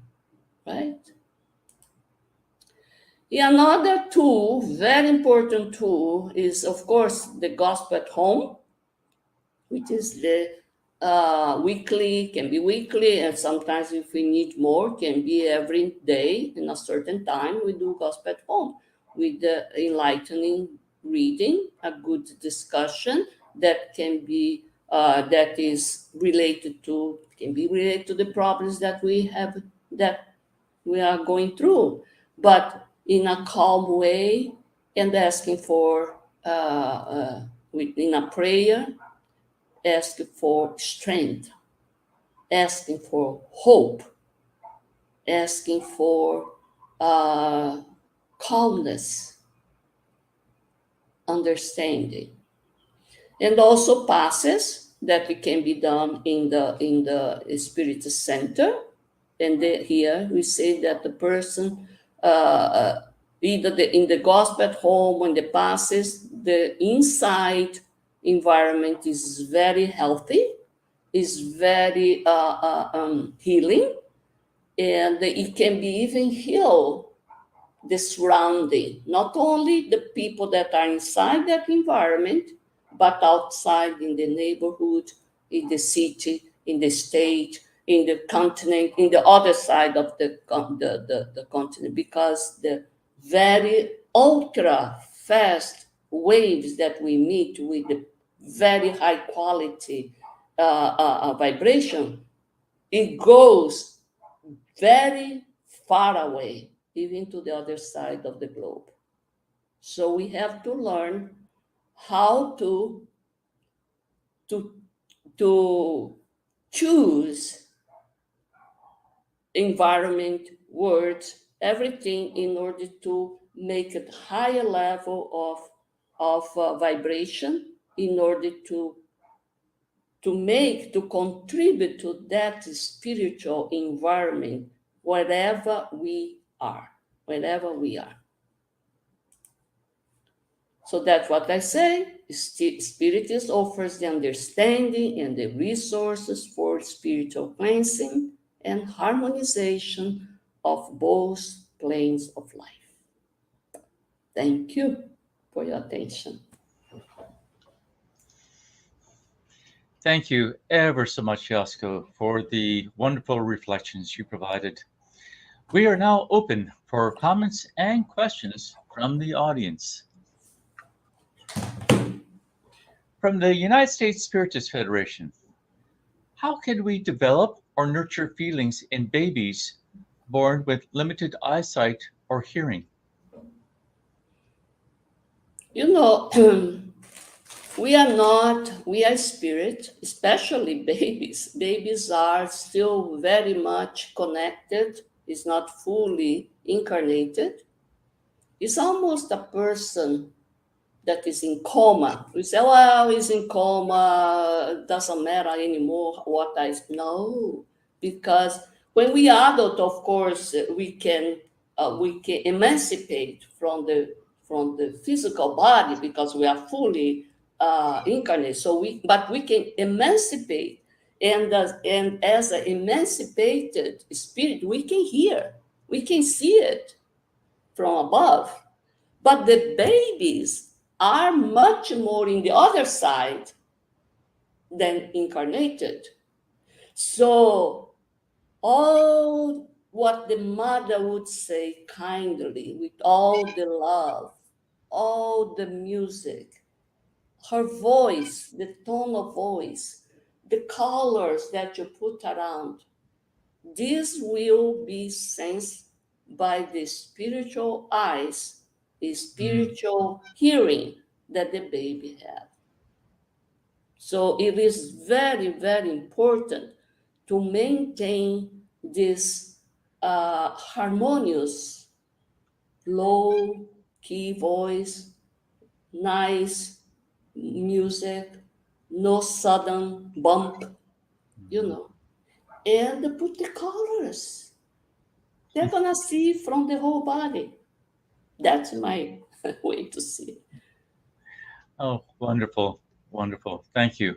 right? Another tool, very important tool, is, of course, the gospel at home, which is the weekly, can be weekly, and sometimes if we need more, can be every day in a certain time. We do gospel at home with the enlightening reading, a good discussion that can be that is related to, can be related to the problems that we have, that we are going through, but in a calm way, and asking for in a prayer, asking for strength, asking for hope, asking for calmness, understanding, and also passes that it can be done in the Spirit Center. And here we say that the person, either in the gospel at home, when the passes, the inside environment is very healthy, is very healing, and it can be even heal the surrounding, not only the people that are inside that environment, but outside in the neighborhood, in the city, in the state, in the continent, in the other side of the continent, because the very ultra fast waves that we meet with the very high quality vibration, it goes very far away, even to the other side of the globe. So we have to learn how to choose environment, words, everything in order to make a higher level of vibration, in order to contribute to that spiritual environment wherever we are. So that's what I say. Spiritist offers the understanding and the resources for spiritual cleansing and harmonization of both planes of life. Thank you for your attention. Thank you ever so much, YASCO, for the wonderful reflections you provided. We are now open for comments and questions from the audience. From the United States Spiritist Federation, how can we develop or nurture feelings in babies born with limited eyesight or hearing? You know, we are spirit, especially babies. Babies are still very much connected, is not fully incarnated. It's almost a person that is in coma. We say, well, he's in coma, doesn't matter anymore what I know. Because when we are adult, of course, we can emancipate from the physical body, because we are fully incarnate. But we can emancipate, and as an emancipated spirit, we can hear, we can see it from above. But the babies are much more in the other side than incarnated. So all what the mother would say kindly, with all the love, all the music, her voice, the tone of voice, the colors that you put around, this will be sensed by the spiritual eyes, the spiritual hearing that the baby has. So it is very, very important to maintain this harmonious, low key voice, nice music, no sudden bump, and put the colors. They're gonna see from the whole body. That's my way to see it. Oh, wonderful, wonderful. Thank you.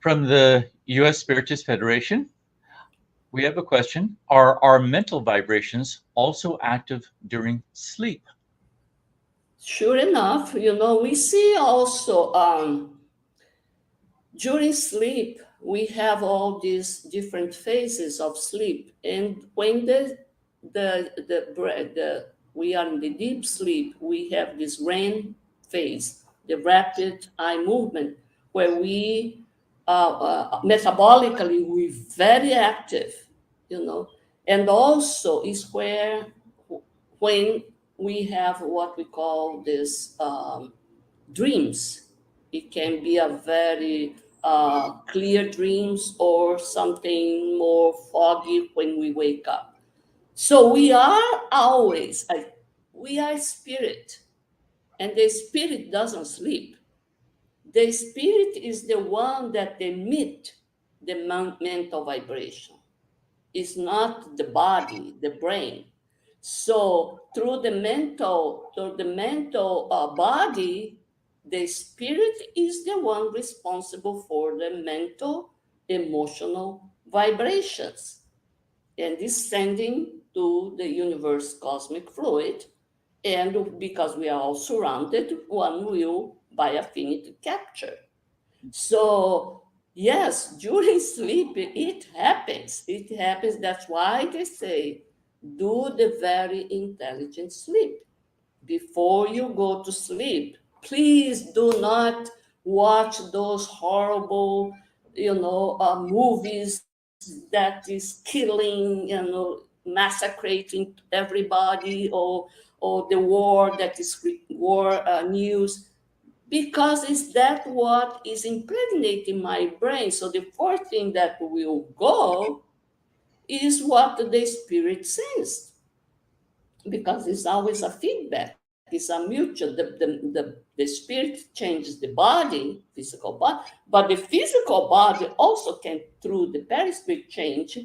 From the U.S. Spiritist Federation, we have a question. Are our mental vibrations also active during sleep? Sure enough, we see also during sleep, we have all these different phases of sleep. And when we are in the deep sleep, we have this REM phase, the rapid eye movement, where we metabolically, we're very active, and also is when we have what we call this dreams. It can be a very clear dreams or something more foggy when we wake up. So we are always, we are spirit, and the spirit doesn't sleep. The spirit is the one that emits the mental vibration. It's not the body, the brain. So through the mental body, the spirit is the one responsible for the mental, emotional vibrations, and is sending to the universe cosmic fluid, And because we are all surrounded, one will, by affinity, capture. So, yes, during sleep, it happens. It happens. That's why they say, do the very intelligent sleep. Before you go to sleep, please do not watch those horrible, movies that is killing, massacring everybody, or the war that is war news, because it's that what is impregnating my brain. So the fourth thing that will go is what the spirit sends, because it's always a feedback. It's a mutual. The spirit changes the body, physical body, but the physical body also can, through the perispirit change,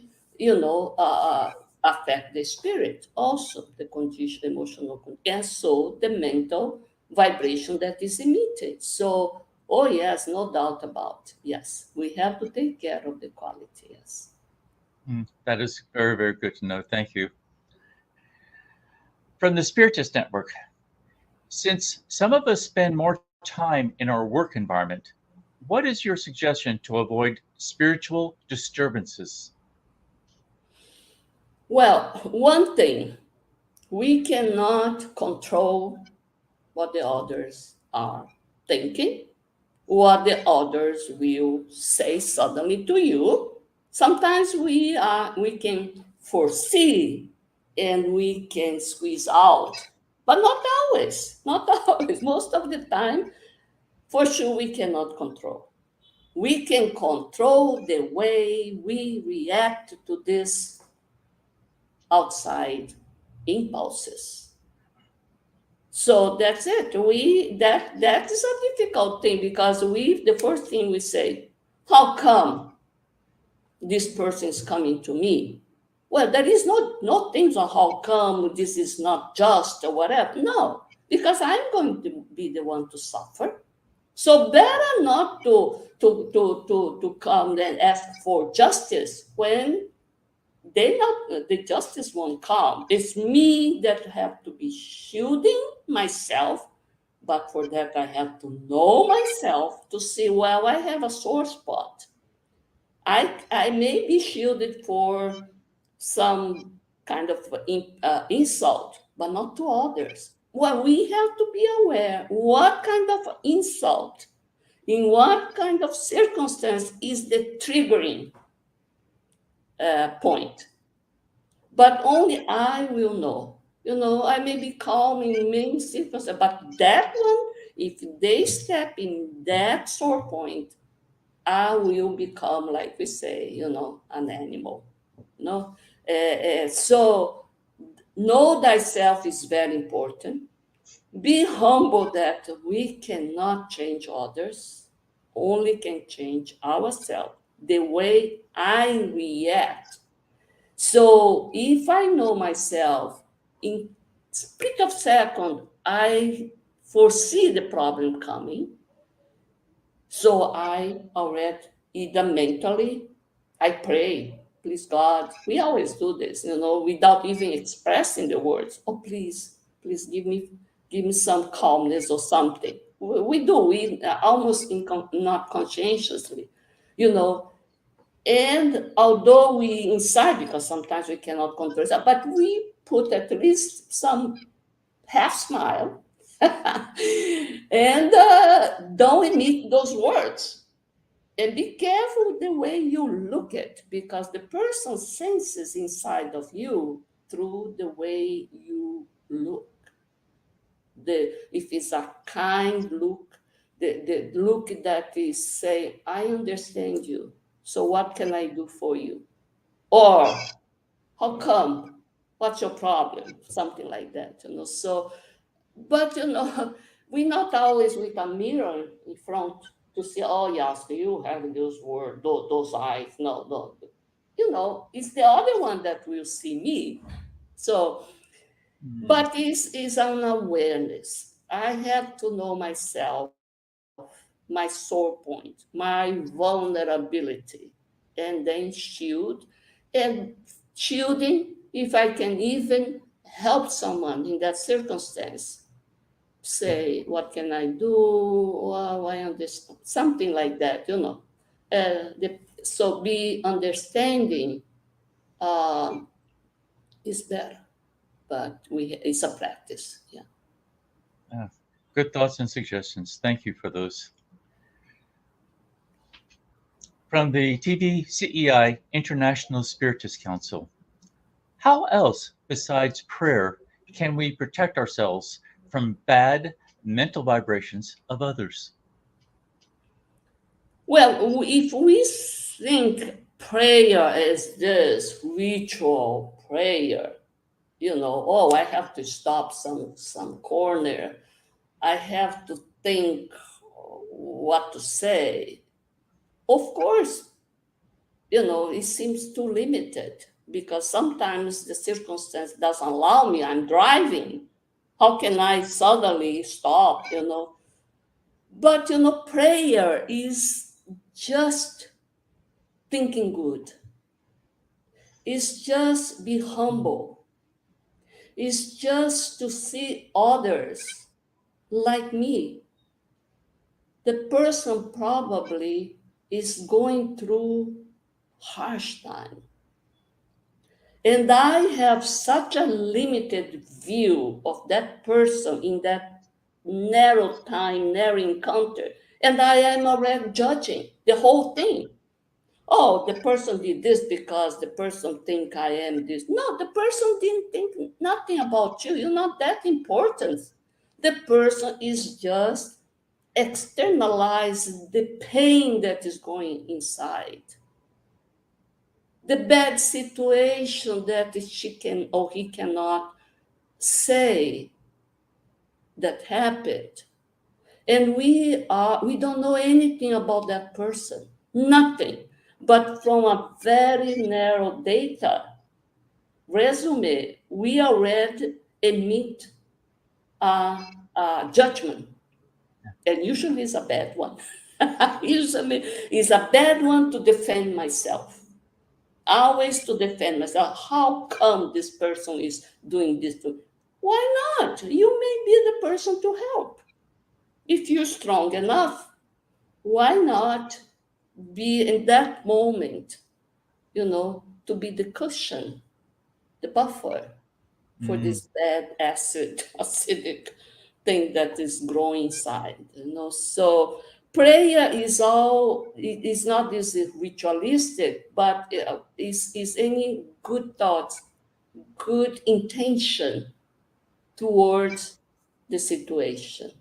affect the spirit, also the condition, emotional, and so the mental vibration that is emitted. So, oh yes, no doubt about, yes, we have to take care of the quality, yes. That is very, very good to know. Thank you. From the Spiritist Network, since some of us spend more time in our work environment, what is your suggestion to avoid spiritual disturbances? Well, one thing, we cannot control what the others are thinking, what the others will say suddenly to you. Sometimes we can foresee and we can squeeze out, but not always. Not always. Most of the time, for sure, we cannot control. We can control the way we react to these outside impulses. So that's it. That is a difficult thing, because the first thing we say, how come this person is coming to me? Well, there is no things on how come this is not just or whatever. No, because I'm going to be the one to suffer. So better not to come and ask for justice when the justice won't come. It's me that have to be shielding myself, but for that I have to know myself to see, well, I have a sore spot. I may be shielded for some kind of insult, but not to others. Well, we have to be aware what kind of insult, in what kind of circumstance is the triggering point. But only I will know. I may be calm in many circumstances, but that one, if they step in that sore point, I will become, like we say, an animal. So know thyself is very important. Be humble that we cannot change others, only can change ourselves, the way I react. So if I know myself, in split of second, I foresee the problem coming. So I already, either mentally, I pray, please God. We always do this, without even expressing the words. Oh, please give me some calmness or something. We do, we almost not conscientiously, And although we inside, because sometimes we cannot control that, but we put at least some half smile and don't emit those words. And be careful the way you look at, because the person senses inside of you through the way you look. If it's a kind look, the look that is saying, I understand you, so what can I do for you? Or, how come? What's your problem? Something like that, So, but, we're not always with a mirror in front to see, oh, yes, you have those words, those eyes. No. It's the other one that will see me. So, but it's an awareness. I have to know myself, my sore point, my vulnerability, and then shield. And shielding, if I can even help someone in that circumstance. Say, what can I do? I understand. Something like that, you know. So be understanding is better, but it's a practice. Yeah. Good thoughts and suggestions. Thank you for those. From the TVCEI International Spiritist Council, how else besides prayer can we protect ourselves from bad mental vibrations of others? Well, if we think prayer is this ritual prayer, you know, oh, I have to stop some corner. I have to think what to say. Of course, you know, it seems too limited because sometimes the circumstance doesn't allow me. I'm driving. How can I suddenly stop, you know? But, you know, prayer is just thinking good. It's just be humble. It's just to see others like me. The person probably is going through harsh time. And I have such a limited view of that person in that narrow time, narrow encounter. And I am already judging the whole thing. Oh, the person did this because the person think I am this. No, the person didn't think nothing about you. You're not that important. The person is just externalizing the pain that is going inside. The bad situation that she can or he cannot say that happened. And we don't know anything about that person, nothing. But from a very narrow data resume, we already emit a judgment. And usually it's a bad one. Usually it's a bad one to defend myself. Always to defend myself. How come this person is doing this to? Why not? You may be the person to help. If you're strong enough, why not be in that moment, you know, to be the cushion, the buffer for this bad acidic thing that is growing inside, you know. So prayer is not this ritualistic, but is any good thoughts, good intention towards the situation,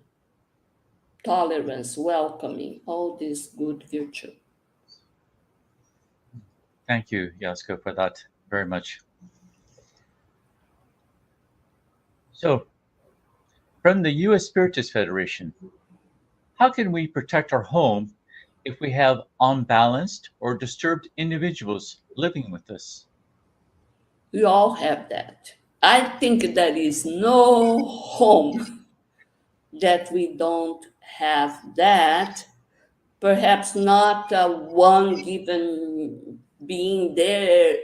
tolerance, welcoming, all this good virtue. Thank you, YASCO, for that very much. So, from the U.S. Spiritist Federation, how can we protect our home if we have unbalanced or disturbed individuals living with us? We all have that. I think there is no home that we don't have that. Perhaps not one given being there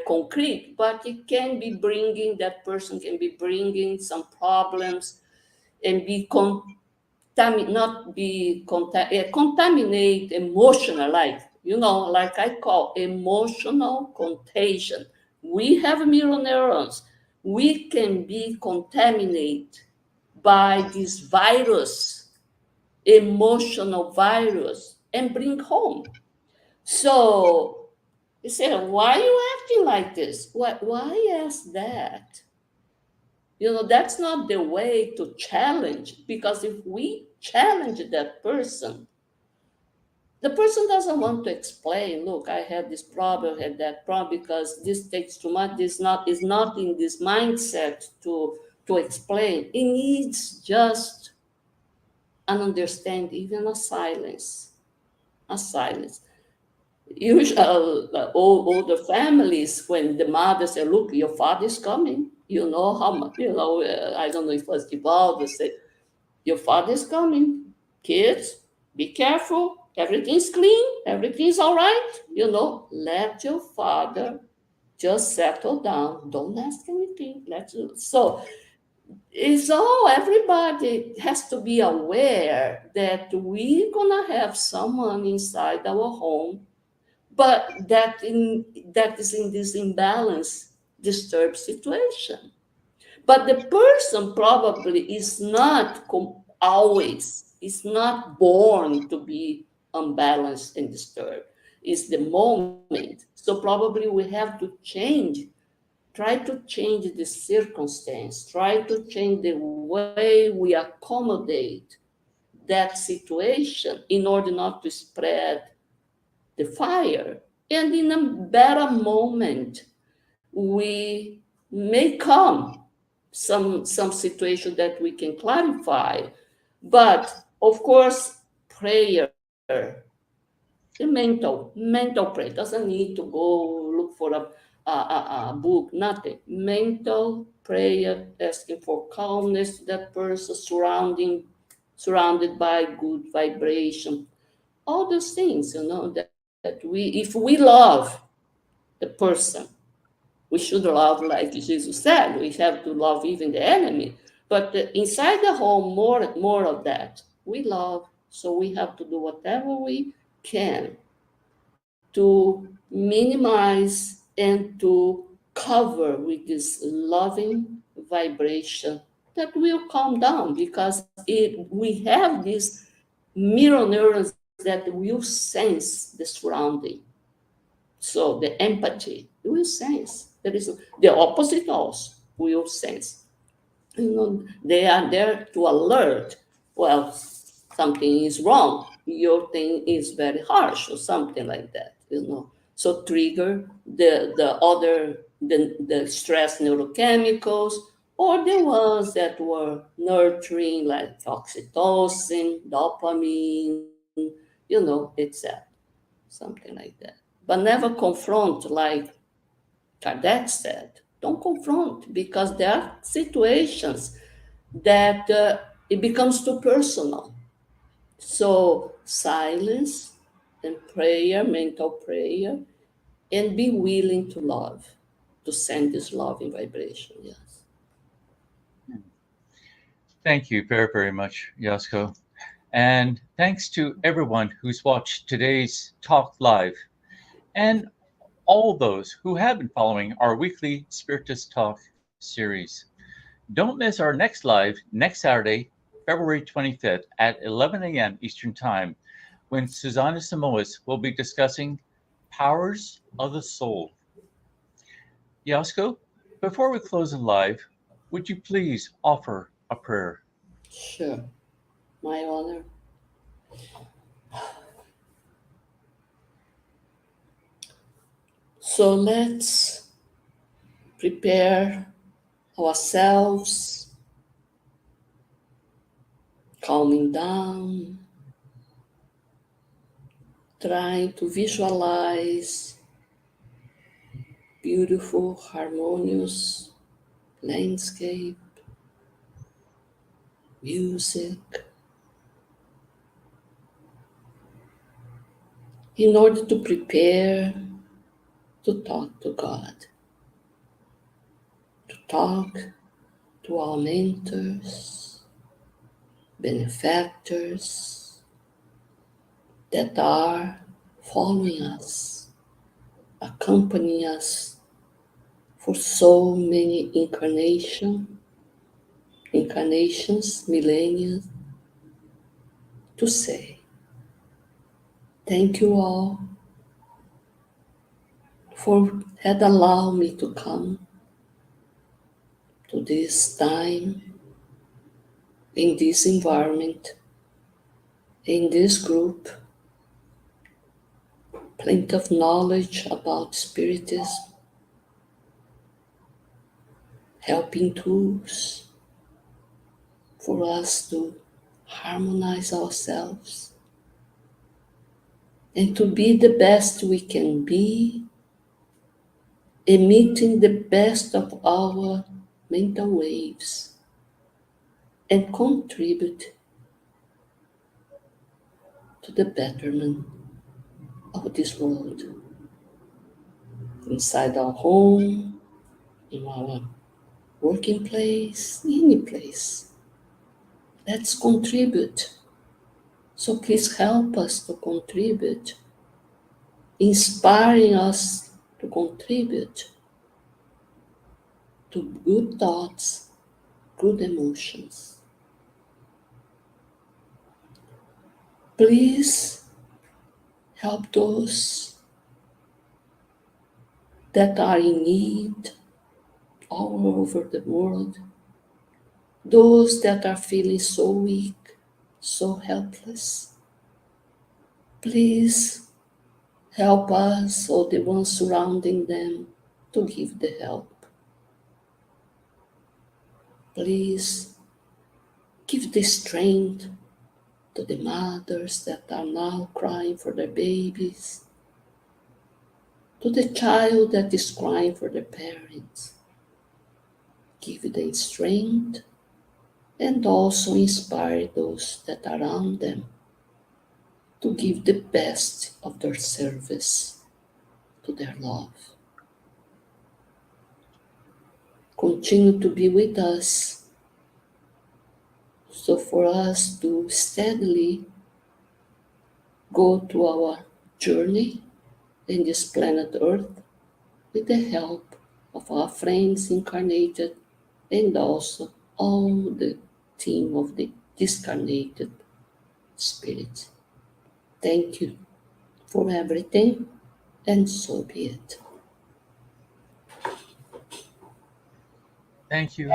concrete, but it can be bringing, that person can be bringing some problems and be contaminate emotional life, you know, like I call emotional contagion. We have mirror neurons. We can be contaminated by this virus, emotional virus, and bring home. So you say, why are you acting like this? Why ask that? You know, that's not the way to challenge, because if we challenge that person, the person doesn't want to explain, look, I had this problem, I had that problem, because this takes too much. This is not in this mindset to explain. It needs just an understanding, even a silence. A silence. Usually, older families, when the mother said, look, your father is coming. You know how much, you know, I don't know if it was Divaldo said, your father is coming. Kids, be careful. Everything's clean. Everything's all right. You know, let your father Just settle down. Don't ask anything. So it's all, everybody has to be aware that we're gonna have someone inside our home, but that is in this imbalance, disturbed situation. But the person probably is not always, is not born to be unbalanced and disturbed. It's the moment. So probably we have to try to change the circumstance, try to change the way we accommodate that situation in order not to spread the fire. And in a better moment, we may come some situation that we can clarify. But of course, prayer, the mental prayer doesn't need to go look for a book, nothing. Mental prayer, asking for calmness to that person, surrounded by good vibration. All those things, that if we love the person, we should love like Jesus said. We have to love even the enemy. But inside the home, more of that. We love, so we have to do whatever we can to minimize and to cover with this loving vibration that will calm down, because we have these mirror neurons that will sense the surrounding. So the empathy will sense. There is the opposite also will sense. They are there to alert. Well, something is wrong. Your thing is very harsh or something like that. So trigger the stress neurochemicals, or the ones that were nurturing, like oxytocin, dopamine, etc. Something like that. But never confront, like Kardec said. Don't confront, because there are situations that it becomes too personal. So silence and prayer, mental prayer, and be willing to love, to send this loving vibration. Yes. Thank you very, very much, Yasko. And thanks to everyone who's watched today's talk live, and all those who have been following our weekly Spiritist Talk series. Don't miss our next live next Saturday, February 25th at 11 a.m. Eastern Time, when Susanna Samoas will be discussing Powers of the Soul. Yasko, before we close the live, would you please offer a prayer? Sure. My honor. So let's prepare ourselves, calming down, trying to visualize beautiful, harmonious landscape, music, in order to prepare to talk to God, to talk to our mentors, benefactors that are following us, accompanying us for so many incarnations, millennia, to say thank you all for had allowed me to come to this time, in this environment, in this group, plenty of knowledge about Spiritism, helping tools for us to harmonize ourselves and to be the best we can be, emitting the best of our mental waves, and contribute to the betterment of this world. inside our home, in our working place, any place. Let's contribute. So please help us to contribute, inspiring us to contribute to good thoughts, good emotions. Please help those that are in need all over the world, those that are feeling so weak, so helpless. Please help us or the ones surrounding them to give the help. Please give the strength to the mothers that are now crying for their babies, to the child that is crying for their parents. Give the strength and also inspire those that are around them to give the best of their service to their love. Continue to be with us, so for us to steadily go to our journey in this planet Earth with the help of our friends incarnated and also all the team of the discarnated spirits. Thank you for everything, and so be it. Thank you.